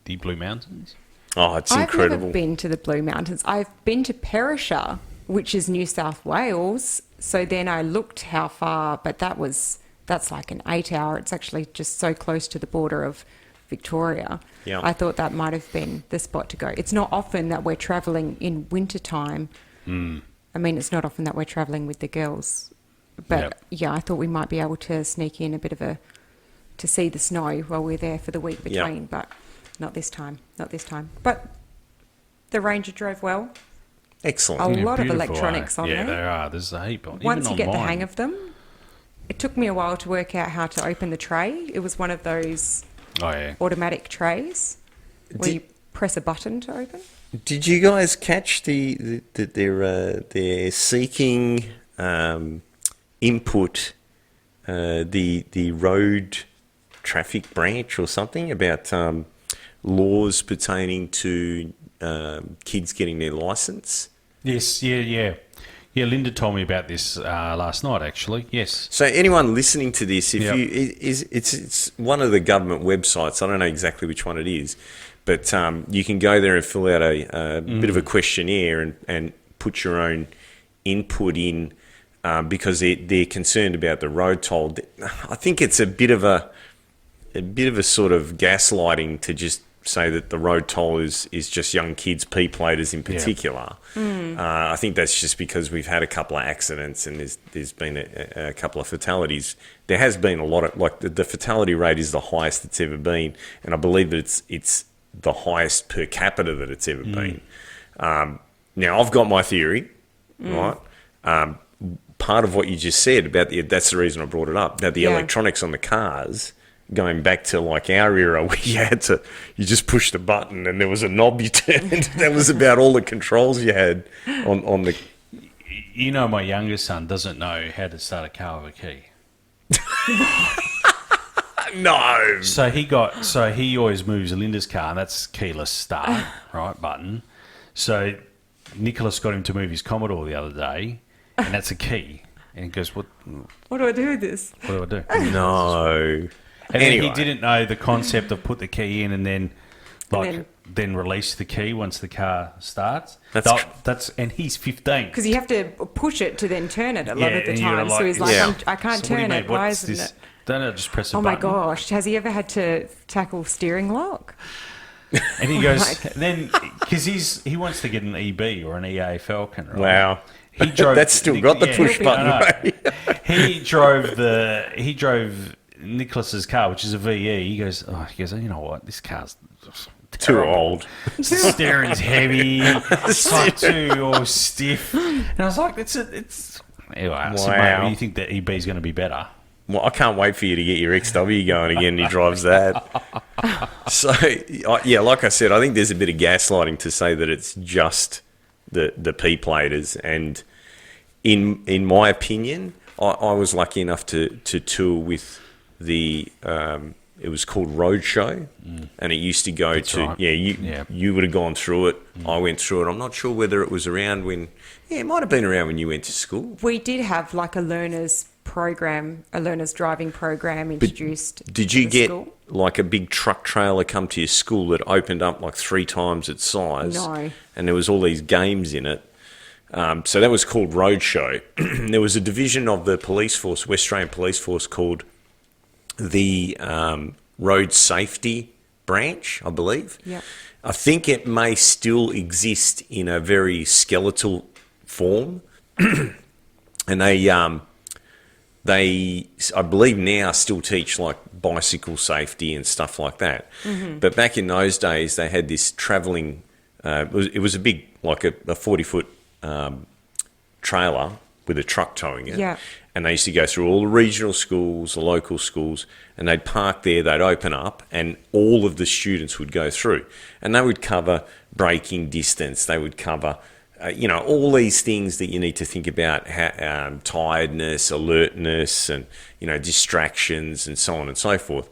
the Blue Mountains. Oh, it's I've incredible. never been to the Blue Mountains. I've been to Perisher, which is New South Wales. So then I looked how far, but that's like an 8 hour. It's actually just so close to the border of Victoria. Yeah. I thought that might have been the spot to go. It's not often that we're travelling in winter time. I mean, it's not often that we're travelling with the girls. But Yep. yeah, I thought we might be able to sneak in a bit of to see the snow while we're there for the week between, but not this time. But the Ranger drove well. Excellent. A lot of beautiful, electronics on yeah, there. there are. There's a heap on. Once even you get the online. hang of them, it took me a while to work out how to open the tray. It was one of those Oh yeah. automatic trays where you press a button to open. Did you guys catch that they're seeking input, the road traffic branch or something about laws pertaining to kids getting their license? Yes. Yeah. Linda told me about this last night. Actually, yes. So anyone listening to this, if Yep. it's one of the government websites. I don't know exactly which one it is, but you can go there and fill out a bit of a questionnaire and put your own input in because they're concerned about the road toll. I think it's a bit of a sort of gaslighting to just say that the road toll is just young kids, P-platers in particular. I think that's just because we've had a couple of accidents and there's been a couple of fatalities. There has been a lot of, like, the fatality rate is the highest it's ever been, and I believe that it's the highest per capita that it's ever been. Now, I've got my theory, right? Part of what you just said about that's the reason I brought it up, about the electronics on the cars, going back to like our era where you just pushed a button and there was a knob you turned. That was about all the controls you had on the... You know, my youngest son doesn't know how to start a car with a key. No! So he always moves Linda's car, and that's keyless start, right, button. So Nicholas got him to move his Commodore the other day, and that's a key. And he goes, What do I do with this? do I do? No. And Anyway. then he didn't know the concept of put the key in and then then release the key once the car starts. And he's 15. Because you have to push it to then turn it a lot of the and you're time. So he's like, Yeah. I can't So what do you turn mean? it. Why What's isn't this? it? Don't I just press a Oh button? my gosh. Has he ever had to tackle steering lock? And he goes, then, because he wants to get an EB or an EA Falcon, right? Wow. He drove, That's still got the push button, right? He drove Nicholas's car, which is a VE. He goes, you know what? This car's Too old. The steering's heavy. It's like too all stiff. And I was like, it's. Anyway, I said, mate, you think that EB's going to be better? Well, I can't wait for you to get your XW going again. He drives that. So, yeah, like I said, I think there's a bit of gaslighting to say that it's just the P-platers. And in my opinion, I was lucky enough to tour with the... it was called Roadshow, and it used to go That's to... Right. You would have gone through it. I went through it. I'm not sure whether it was around when... Yeah, it might have been around when you went to school. We did have like a learner's driving program introduced. But did you get school. Like a big truck trailer come to your school that opened up like 3 times its size? No. And there was all these games in it. So that was called Roadshow. There was a division of the police force, West Australian Police Force, called the Road Safety Branch, I believe. Yeah. I think it may still exist in a very skeletal form. And they, I believe now still teach like bicycle safety and stuff like that. Mm-hmm. But back in those days, they had this travelling, it was a big, like a 40-foot trailer with a truck towing it. Yeah. And they used to go through all the regional schools, the local schools, and they'd park there, they'd open up, and all of the students would go through. And they would cover braking distance, they would cover, all these things that you need to think about, tiredness, alertness, and, distractions, and so on and so forth.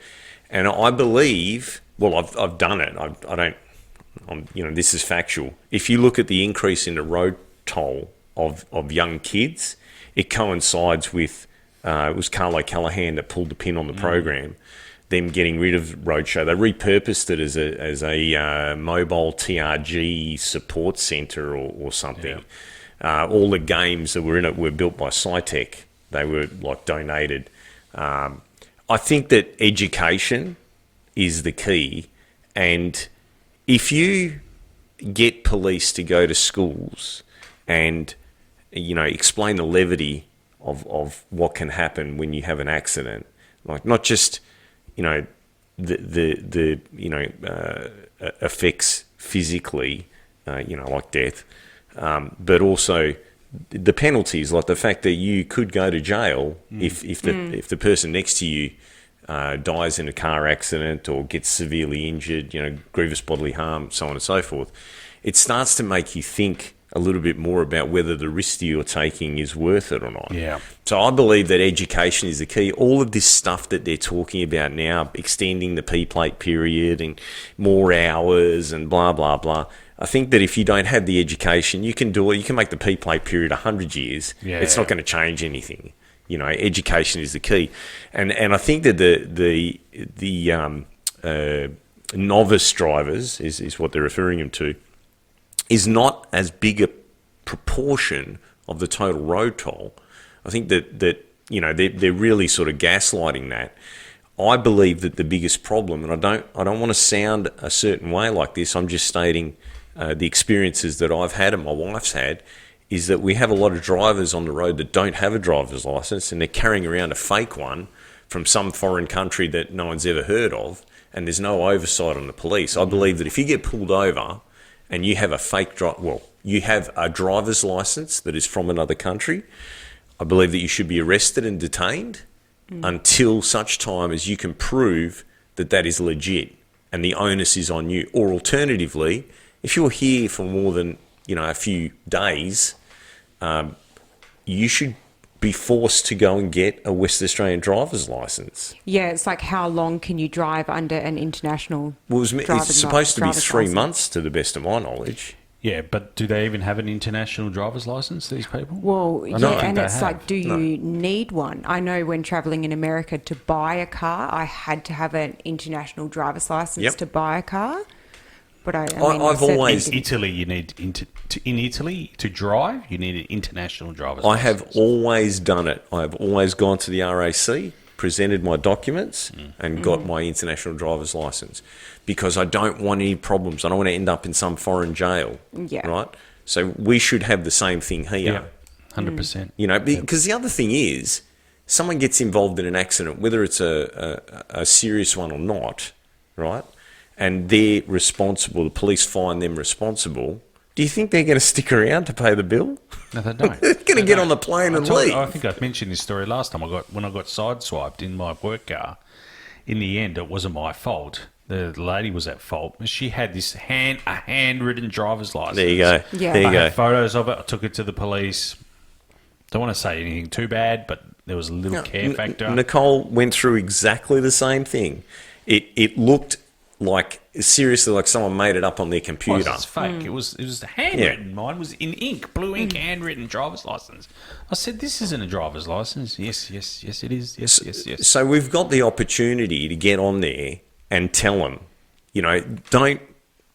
And I believe, well, I've done it, this is factual. If you look at the increase in the road toll of young kids, it coincides with, it was Carlo Callahan that pulled the pin on the program, them getting rid of Roadshow. They repurposed it as a mobile TRG support centre or something. Yeah. All the games that were in it were built by SciTech. They were like donated. I think that education is the key, and if you get police to go to schools and explain the levity of what can happen when you have an accident, like not just the effects physically, like death, but also the penalties, like the fact that you could go to jail if the person next to you dies in a car accident or gets severely injured, grievous bodily harm, so on and so forth. It starts to make you think a little bit more about whether the risk that you're taking is worth it or not. Yeah. So I believe that education is the key. All of this stuff that they're talking about now, extending the P-plate period and more hours and blah, blah, blah. I think that if you don't have the education, you can do it. You can make the P-plate period 100 years. Yeah. It's not going to change anything. Education is the key. And I think that the novice drivers is what they're referring them to, is not as big a proportion of the total road toll. I think that they're really sort of gaslighting that. I believe that the biggest problem, and I don't want to sound a certain way like this, I'm just stating the experiences that I've had and my wife's had, is that we have a lot of drivers on the road that don't have a driver's license, and they're carrying around a fake one from some foreign country that no one's ever heard of, and there's no oversight on the police. I believe that if you get pulled over and you have a fake you have a driver's license that is from another country, I believe that you should be arrested and detained until such time as you can prove that that is legit and the onus is on you. Or alternatively, if you're here for more than a few days, you should be forced to go and get a West Australian driver's license. Yeah, it's like how long can you drive under an international it's supposed to be 3 months to the best of my knowledge. Yeah, but do they even have an international driver's license, these people? Well, and it's like, do you need one? I know when travelling in America to buy a car, I had to have an international driver's license to buy a car. But I've always... In Italy, you need... In Italy, to drive, you need an international driver's license. I have always done it. I have always gone to the RAC presented my documents and got my international driver's license, because I don't want any problems. I don't want to end up in some foreign jail, right? So we should have the same thing here. Yeah, 100%. You know, because the other thing is, someone gets involved in an accident, whether it's a serious one or not, right? And they're responsible, the police find them responsible. Do you think they're going to stick around to pay the bill? No, they don't. They're going to get on the plane and leave. I think I mentioned this story last time. When I got sideswiped in my work car. In the end, it wasn't my fault. The lady was at fault. She had this handwritten driver's license. There you go. Yeah. There you I go. had photos of it. I took it to the police. Don't want to say anything too bad, but there was a little care factor. Nicole went through exactly the same thing. It looked like, seriously, like someone made it up on their computer. It's fake. It was handwritten. Yeah. Mine was in ink, blue ink, handwritten driver's license. I said, "This isn't a driver's license." Yes, it is. Yes. So we've got the opportunity to get on there and tell them, you know, don't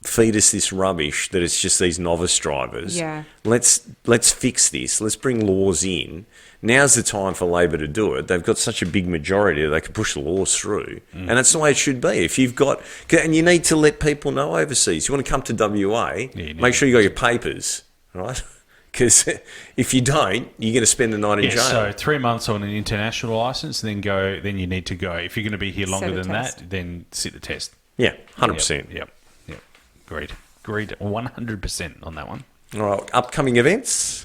feed us this rubbish that it's just these novice drivers. Yeah. Let's fix this. Let's bring laws in. Now's the time for Labor to do it. They've got such a big majority that they can push the laws through. And that's the way it should be. If you've got... And you need to let people know overseas. You want to come to WA, make sure you got your papers, right? Because if you don't, you're going to spend the night in jail. So 3 months on an international license, then you need to go. If you're going to be here longer than test. that, then sit the test. Yeah, 100%. Yep. Agreed 100% on that one. All right, upcoming events...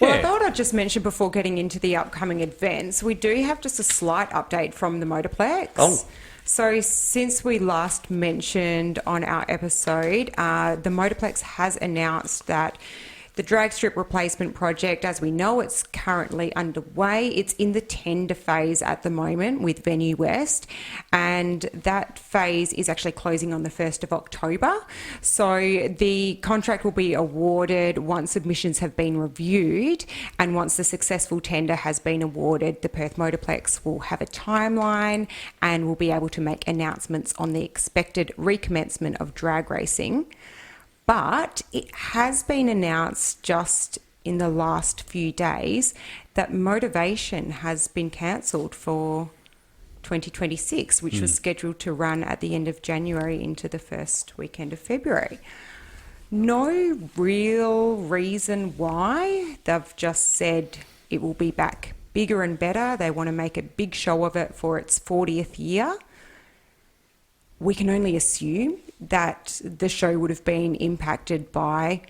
Well, I thought I'd just mention before getting into the upcoming events, we do have just a slight update from the Motorplex. Oh. So since we last mentioned on our episode, the Motorplex has announced that the drag strip replacement project, as we know, it's currently underway. It's in the tender phase at the moment with Venue West, and that phase is actually closing on the 1st of October. So the contract will be awarded once submissions have been reviewed, and once the successful tender has been awarded, the Perth Motorplex will have a timeline and will be able to make announcements on the expected recommencement of drag racing. But it has been announced just in the last few days that Motivation has been cancelled for 2026, which was scheduled to run at the end of January into the first weekend of February. No real reason why. They've just said it will be back bigger and better. They want to make a big show of it for its 40th year. We can only assume that the show would have been impacted by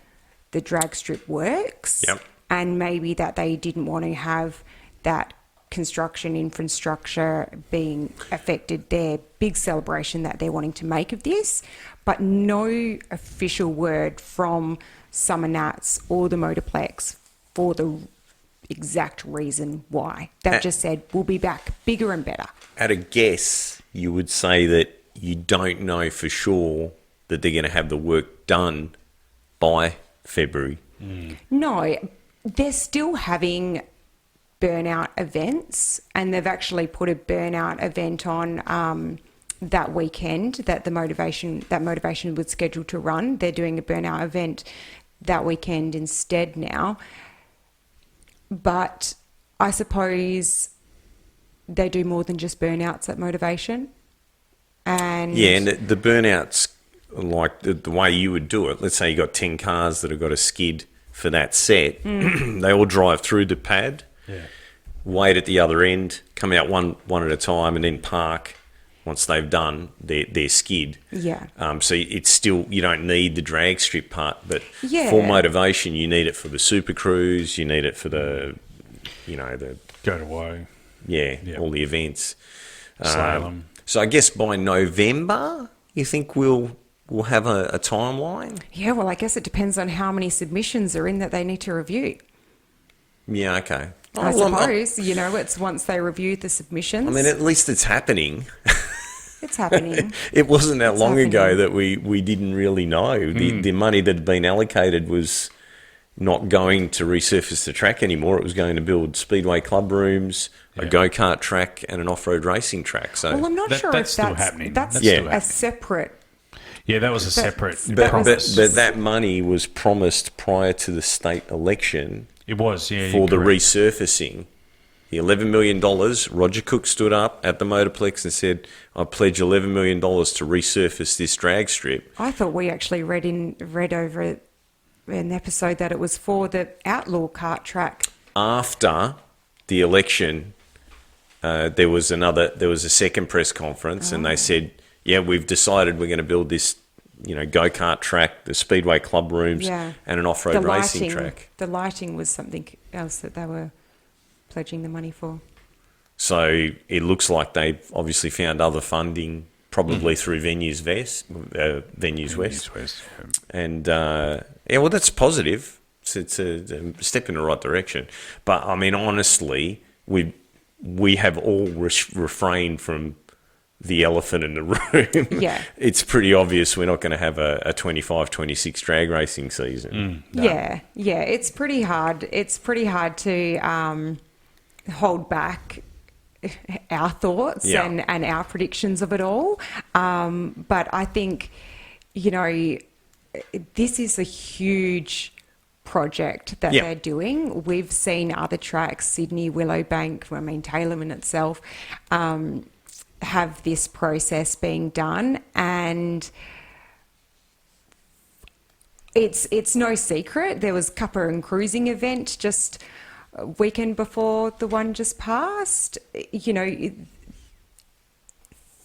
the drag strip works, and maybe that they didn't want to have that construction infrastructure being affected, their big celebration that they're wanting to make of this, but no official word from Summer Nats or the Motorplex for the exact reason why. They've just said, we'll be back bigger and better. At a guess, you would say that you don't know for sure that they're going to have the work done by February. No, they're still having burnout events, and they've actually put a burnout event on that weekend that Motivation was scheduled to run. They're doing a burnout event that weekend instead now. But I suppose they do more than just burnouts at Motivation. And the burnouts, like the way you would do it, let's say you got 10 cars that have got a skid for that set, they all drive through the pad, wait at the other end, come out one at a time, and then park once they've done their skid. Yeah. So it's still, you don't need the drag strip part, but Yeah. for Motivation, you need it for the Super Cruise, you need it for the, the... Go to woe. all the events. Slalom. So I guess by November, you think we'll have a timeline? Yeah, well, I guess it depends on how many submissions are in that they need to review. Yeah, okay. I suppose, it's once they review the submissions. I mean, at least it's happening. It's happening. It wasn't that long ago happening. that we didn't really know. The money that had been allocated was not going to resurface the track anymore. It was going to build speedway club rooms, a go-kart track, and an off-road racing track. So Well, I'm not sure that's if still that's happening. That's That's still a happening. separate. Yeah, that was a separate That promise. but that money was promised prior to the state election It was, yeah. for you're the correct. resurfacing. The $11 million, Roger Cook stood up at the Motorplex and said, I pledge $11 million to resurface this drag strip. I thought we actually read over an episode that it was for the outlaw kart track. After the election, there was a second press conference, and they said, yeah, we've decided we're going to build this, go-kart track, the Speedway club rooms, and an off-road racing track. The lighting was something else that they were pledging the money for. So it looks like they've obviously found other funding, probably through Venues West. And, well, that's positive. It's a step in the right direction. But, I mean, honestly, we have all refrained from the elephant in the room. Yeah. It's pretty obvious we're not going to have a 25-26 drag racing season. No. Yeah. It's pretty hard. It's pretty hard to hold back our thoughts and our predictions of it all. But I think, this is a huge project that they're doing. We've seen other tracks, Sydney, Willowbank, Tailem itself, have this process being done, and it's no secret. There was Cuppa and Cruising event just a weekend before the one just passed.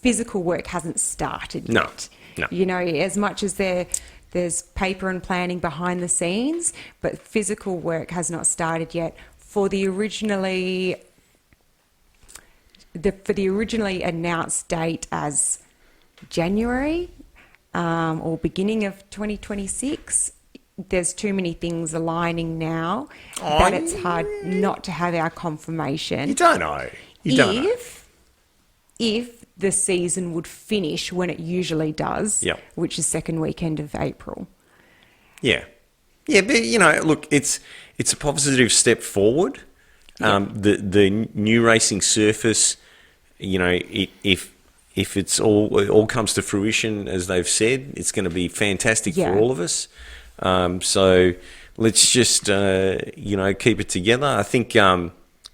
Physical work hasn't started yet. No. As much as there's paper and planning behind the scenes, but physical work has not started yet. For the originally announced date as January or beginning of 2026, there's too many things aligning now that it's hard not to have our confirmation. You don't know. If the season would finish when it usually does, which is second weekend of April. Yeah, but look, it's a positive step forward. The new racing surface, if it all comes to fruition as they've said, it's going to be fantastic for all of us. So let's just keep it together. I think in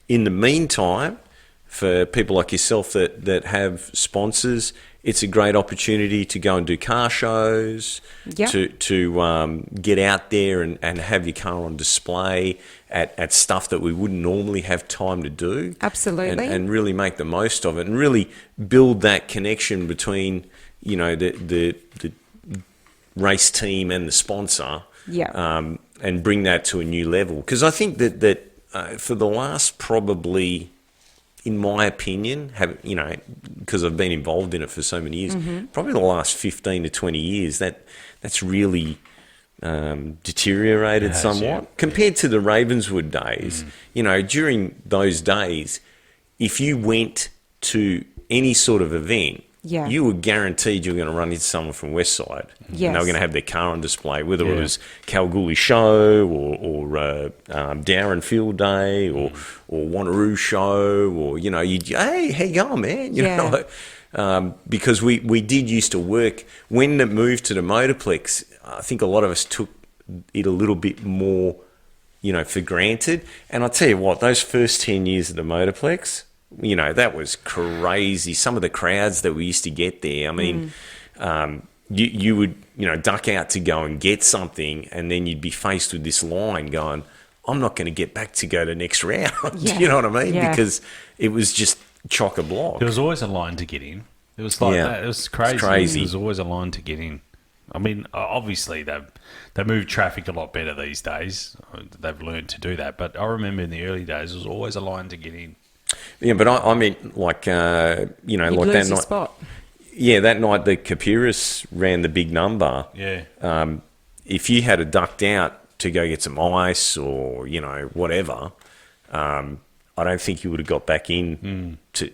the meantime, for people like yourself that have sponsors, it's a great opportunity to go and do car shows, to get out there and have your car on display at stuff that we wouldn't normally have time to do. Absolutely. And really make the most of it and really build that connection between, the race team and the sponsor. And bring that to a new level. Because I think that for the last probably, in my opinion, because I've been involved in it for so many years, probably the last 15 to 20 years, that's really deteriorated somewhat compared to the Ravenswood days. During those days, if you went to any sort of event, you were guaranteed you were going to run into someone from Westside. Yes. And they were going to have their car on display, whether it was Kalgoorlie Show or Darren Field Day or Wanneroo Show or, hey, how you going, man? Because we did used to work. When it moved to the Motorplex, I think a lot of us took it a little bit more, for granted. And I'll tell you what, those first 10 years of the Motorplex, that was crazy. Some of the crowds that we used to get there. I mean, you would, duck out to go and get something, and then you'd be faced with this line going, I'm not going to get back to go to next round. You know what I mean? Because it was just chock-a-block. There was always a line to get in. It was like that. It was crazy. It's crazy. There was always a line to get in. I mean, obviously, they move traffic a lot better these days. They've learned to do that. But I remember in the early days, there was always a line to get in. Yeah, but I mean, like, You'd like lose that your night. spot. Yeah, that night the Capiris ran the big number. Yeah. If you had ducked out to go get some ice or, whatever, I don't think you would have got back in to,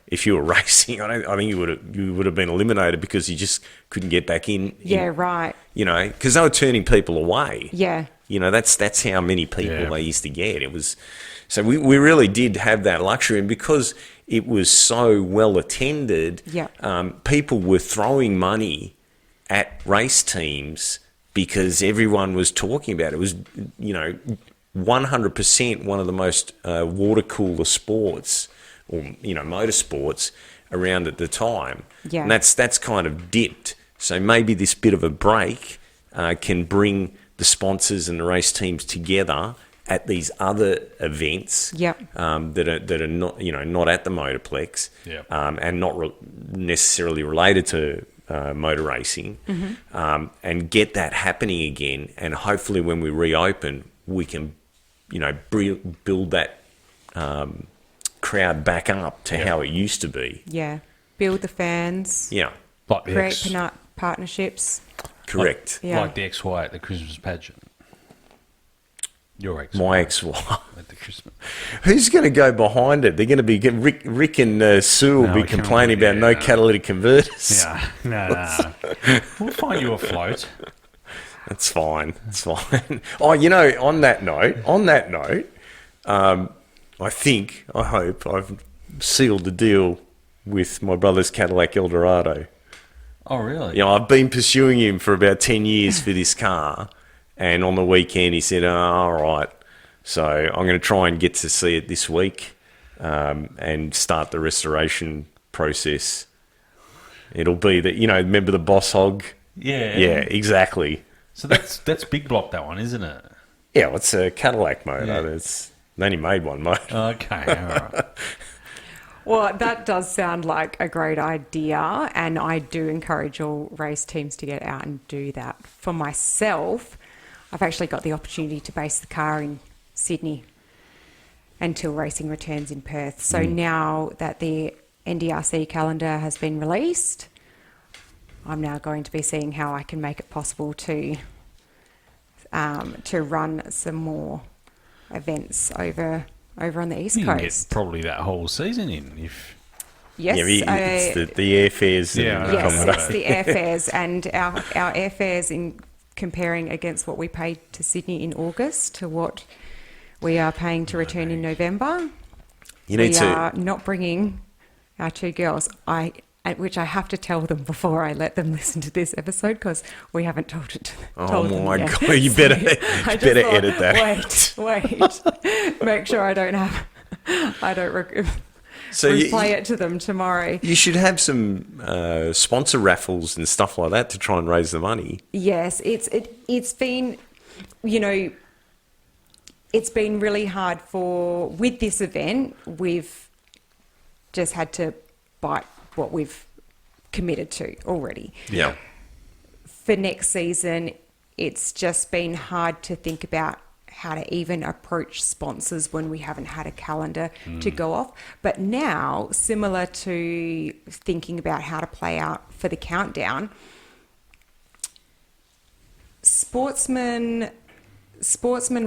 if you were racing. I think you would have been eliminated because you just couldn't get back in. Right. Because they were turning people away. Yeah. That's how many people they used to get. It was. So we really did have that luxury, and because it was so well attended, people were throwing money at race teams because everyone was talking about it. It was, 100% one of the most water cooler sports, or motorsports around at the time. Yeah. And that's kind of dipped. So maybe this bit of a break can bring the sponsors and the race teams together at these other events Yep. that are not not at the Motorplex, Yep. and not necessarily related to motor racing, and get that happening again. And hopefully, when we reopen, we can build that crowd back up to how it used to be. Yeah. Build the fans. Yeah, Like the Create partnerships. correct. Yeah. Like the ex-wife at the Christmas pageant. Your ex. My ex-wife. At the Christmas. Who's going to go behind it? They're going to be Rick and Sue will No, be we can't complaining do about no that. catalytic converters. Yeah. No. We'll find you a float. That's fine. It's fine. Oh, on that note, I hope I've sealed the deal with my brother's Cadillac Eldorado. Oh, really? I've been pursuing him for about 10 years for this car, and on the weekend he said, all right. So I'm going to try and get to see it this week, and start the restoration process. It'll be remember the Boss Hog? Yeah. Yeah, exactly. So that's big block, that one, isn't it? Yeah, well, it's a Cadillac motor. Yeah. They only made one motor. Okay, all right. Well, that does sound like a great idea, and I do encourage all race teams to get out and do that. For myself, I've actually got the opportunity to base the car in Sydney until racing returns in Perth. So now that the NDRC calendar has been released, I'm now going to be seeing how I can make it possible to run some more events over on the East You can get Coast. probably that whole season in if... Yes, it's the airfares. that Yeah, are yes, coming up. it's the airfares, and our airfares in comparing against what we paid to Sydney in August to what we are paying to return in November. You need We to. are not bringing our two girls. Which I have to tell them before I let them listen to this episode, because we haven't told it to them. Oh them my yet. God, you better I just better thought, edit that. Wait. Make sure I don't So replay it to them tomorrow. you should have some sponsor raffles and stuff like that to try and raise the money. Yes, it's been, it's been really hard with this event. We've just had to bite what we've committed to already. Yeah. For next season, it's just been hard to think about how to even approach sponsors when we haven't had a calendar to go off. But now, similar to thinking about how to play out for the countdown, sportsman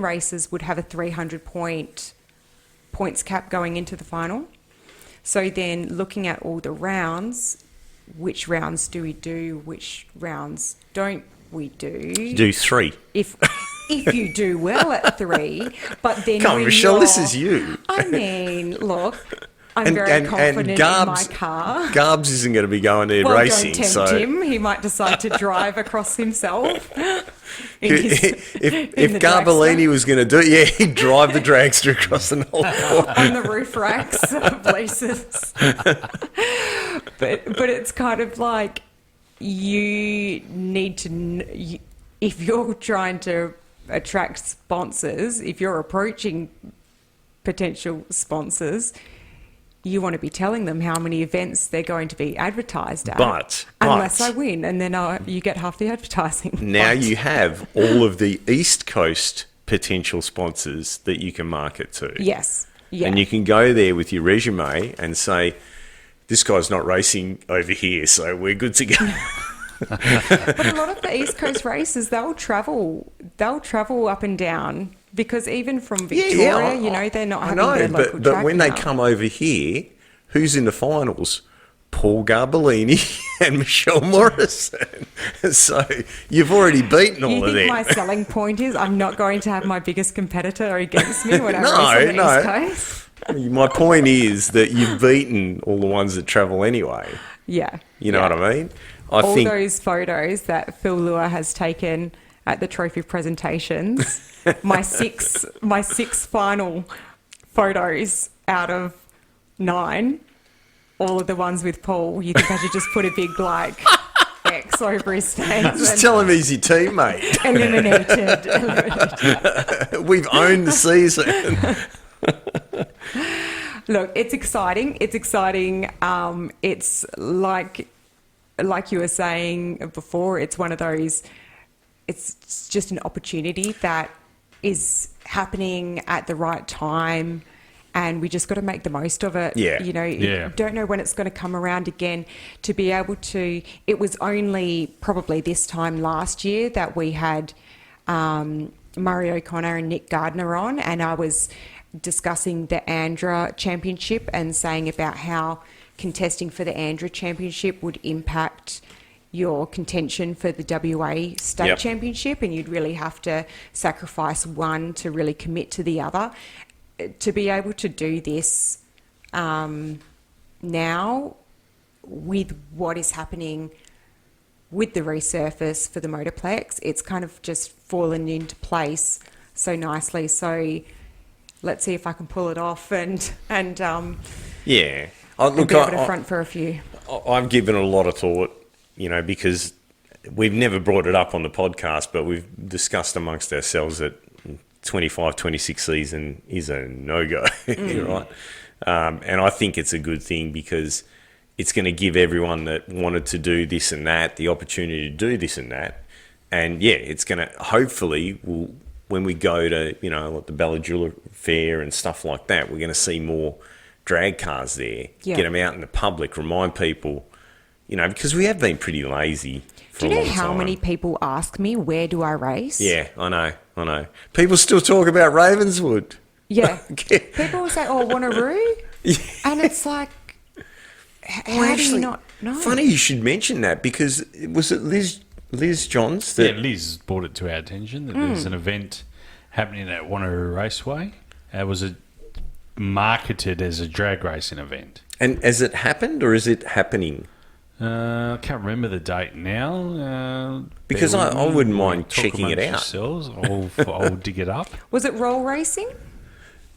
races would have a 300 points cap going into the final. So then looking at all the rounds, which rounds do we do, which rounds don't we do? Do 3. If you do well at 3, but then Come on, when Michelle, this you're- is you. I mean, look, I'm very confident in my car. Garbs isn't going to be going there Well, racing. don't tempt So him. He might decide to drive across himself. In his- if in the Garbellini dragster. was going to do it, he'd drive the dragster across the North Court. on the roof racks of places. But it's kind of like you need to, if you're trying to attract sponsors, if you're approaching potential sponsors, you want to be telling them how many events they're going to be advertised at. But unless I win, and then you get half the advertising. now But- you have all of the East Coast potential sponsors that you can market to. Yes. Yeah. And you can go there with your resume and say, this guy's not racing over here, so we're good to go. But a lot of the East Coast races, they'll travel up and down, because even from Victoria, they're not having their local but track when they now. come over here, who's in the finals? Paul Garbellini and Michelle Morrison. So you've already beaten all You of think them. my selling point is I'm not going to have my biggest competitor against me when I No, race on the no. East Coast? My point is that you've beaten all the ones that travel anyway. Yeah. You know yeah. what I mean? I All think those photos that Phil Lure has taken at the trophy presentations. my six final photos out of 9, all of the ones with Paul, you think I should just put a big X over his face? Just tell him he's your teammate. Eliminated. We've owned the season. Look, it's exciting. It's exciting. It's like you were saying before, it's one of those, it's just an opportunity that is happening at the right time, and we just got to make the most of it. Yeah. You don't know when it's going to come around again. To be able to, it was only probably this time last year that we had Murray O'Connor and Nick Gardner on, and I was discussing the Andra Championship and saying about how contesting for the Andra Championship would impact your contention for the WA State Championship, and you'd really have to sacrifice one to really commit to the other. To be able to do this now with what is happening with the resurface for the Motorplex, it's kind of just fallen into place so nicely. So let's see if I can pull it off and Yeah. be able to front for a few. I've given it a lot of thought, because we've never brought it up on the podcast, but we've discussed amongst ourselves that 25-26 season is a no-go, right? And I think it's a good thing because it's going to give everyone that wanted to do this and that the opportunity to do this and that. And, it's going to hopefully, when we go to, like the Ballajula Fair and stuff like that, we're going to see more drag cars there, get them out in the public, remind people, because we have been pretty lazy for a long time. Do you know how many people ask me, where do I race? Yeah, I know. People still talk about Ravenswood. Yeah. People will say, Wanneroo? Yeah. And it's like, how do you not know? Funny you should mention that, because was it Liz Johns? Liz brought it to our attention that there's an event happening at Wanneroo Raceway. It was marketed as a drag racing event. And has it happened or is it happening? I can't remember the date now. Because I wouldn't mind checking it out. I'll dig it up. Was it roll racing?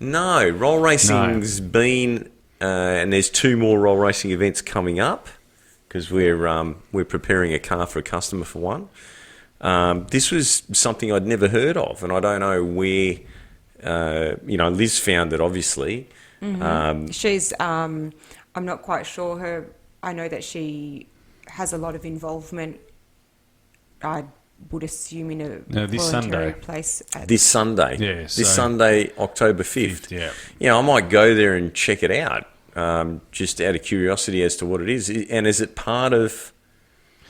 No, roll racing's been, and there's 2 more roll racing events coming up because we're preparing a car for a customer for one. This was something I'd never heard of, and I don't know where. Liz found it, obviously. Mm-hmm. She's, I'm not quite sure I know that she has a lot of involvement, I would assume, in a this voluntary Sunday. Place. This Sunday? Yeah. This Sunday, October 5th. Yeah. I might go there and check it out, just out of curiosity as to what it is. And is it part of...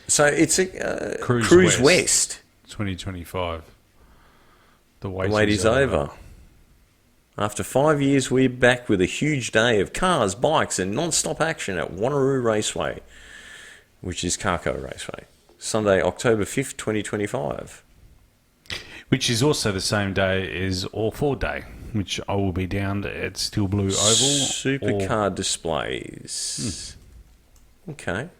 So it's a Cruise West. 2025. The wait is over. After 5 years, we're back with a huge day of cars, bikes, and non-stop action at Wanneroo Raceway, which is Carco Raceway. Sunday, October 5th, 2025. Which is also the same day as All Ford Day, which I will be down at Steel Blue Oval. Supercar displays. Okay.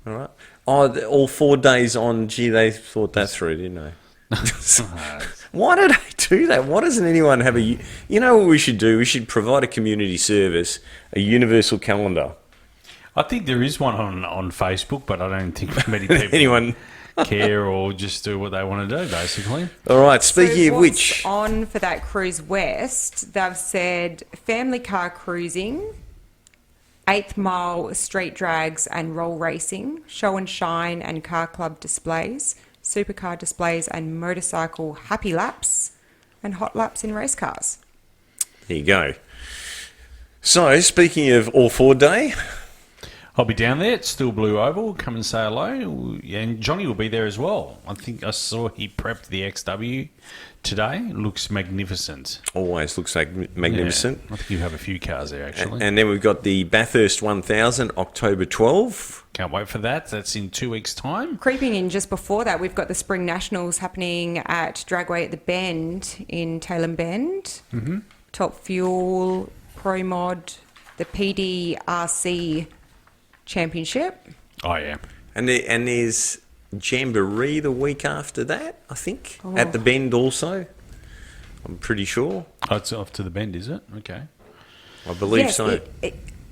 All right. All 4 days on, they thought that through, didn't they? Why did I do that? Why doesn't anyone have you know what we should do? We should provide a community service, a universal calendar. I think there is one on Facebook, but I don't think many people care or just do what they want to do, basically. All right, speaking of which... on for that Cruise West, they've said family car cruising, 8th mile street drags and roll racing, show and shine and car club displays, supercar displays and motorcycle happy laps and hot laps in race cars. There you go. So, speaking of All Ford Day... I'll be down there at Steel Blue Oval. Come and say hello. And Johnny will be there as well. I think I saw he prepped the XW today. Looks magnificent. Always looks like magnificent. Yeah, I think you have a few cars there, actually. And then we've got the Bathurst 1000, October 12. Can't wait for that. That's in 2 weeks' time. Creeping in just before that, we've got the Spring Nationals happening at Dragway at the Bend in Tailem Bend. Mm-hmm. Top Fuel, Pro Mod, the PDRC Championship. Oh, yeah. And there's Jamboree the week after that, I think. At the Bend also. I'm pretty sure. Oh, it's off to the Bend, is it? Okay. I believe Yes, so.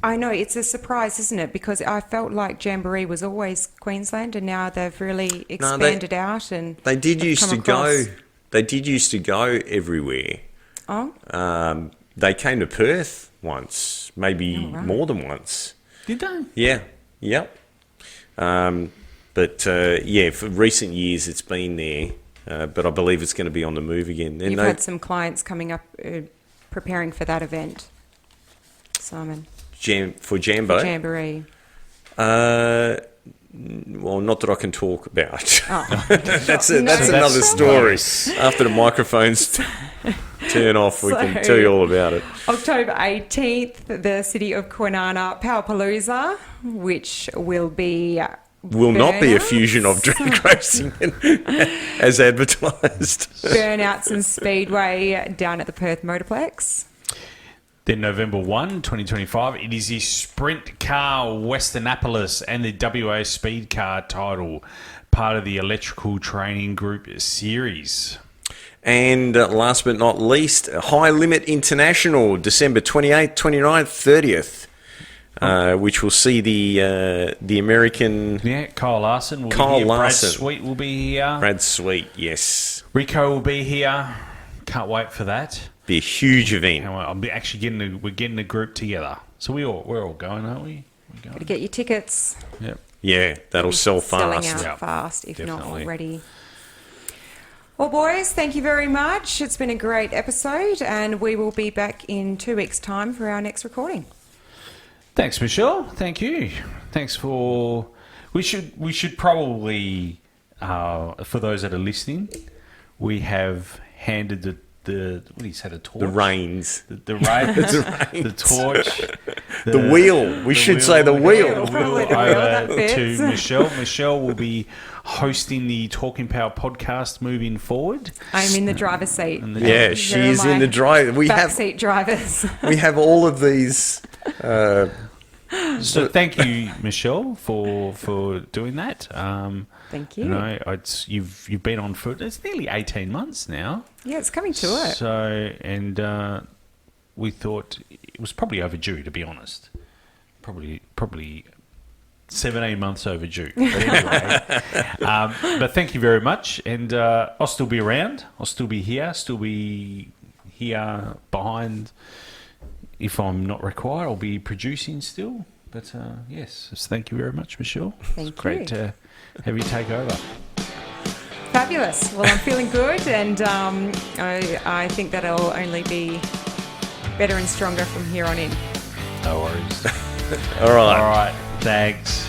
I know, it's a surprise, isn't it? Because I felt like Jamboree was always Queensland, and now they've really expanded out. And They did have used come to go. across- They did used to go everywhere. Oh, They came to Perth once, maybe right. more than once. Did they? Yeah, yep. But for recent years it's been there. But I believe it's going to be on the move again. And you've had some clients coming up preparing for that event, Simon. for Jambo. Jamboree. Well, not that I can talk about. Oh. That's another story. After the microphones turn off, we can tell you all about it. October 18th, the city of Kwinana Powerpalooza, which will be... Will not be a burnouts. fusion of drag racing as advertised. Burnouts and Speedway down at the Perth Motorplex. Then November 1, 2025, it is the Sprint Car Westernapolis and the WA Speed Car title, part of the Electrical Training Group series. And last but not least, High Limit International, December 28th, 29th, 30th, which will see the American... Yeah, Kyle Larson will Kyle be here. Larson. Brad Sweet will be here. Brad Sweet, yes. Rico will be here. Can't wait for that. Be a huge event. And I'm actually we're getting a group together. So we're all going, aren't we? We're going. Got to get your tickets. Yep. Yeah, that'll sell Selling fast. out Yeah, fast, if not definitely. already. Well, boys, thank you very much. It's been a great episode, and we will be back in 2 weeks' time for our next recording. Thanks, Michelle. Thank you. Thanks for. We should probably, for those that are listening, we have handed the what do you say, the torch? The reins. The reins, The the reins. torch, The wheel. We should say the wheel. Probably the wheel, that over fits. to Michelle. Michelle will be hosting the Talking Power podcast moving forward. I'm in the driver's seat. Yeah, she Here are is in my the drive. We have backseat drivers. we have all of these. So thank you, Michelle, for doing that. Thank you. You know, you've been on for it's nearly 18 months now. Yeah, it's coming to it. So and we thought it was probably overdue, to be honest. Probably 17 months overdue. But anyway, but thank you very much, and I'll still be around. I'll still be here. Still be here behind. If I'm not required, I'll be producing still. But yes, just thank you very much, Michelle. Thank It's great you. to have you take over. Fabulous. Well, I'm feeling good, and I think that it'll only be better and stronger from here on in. No worries. All right. All right. Thanks.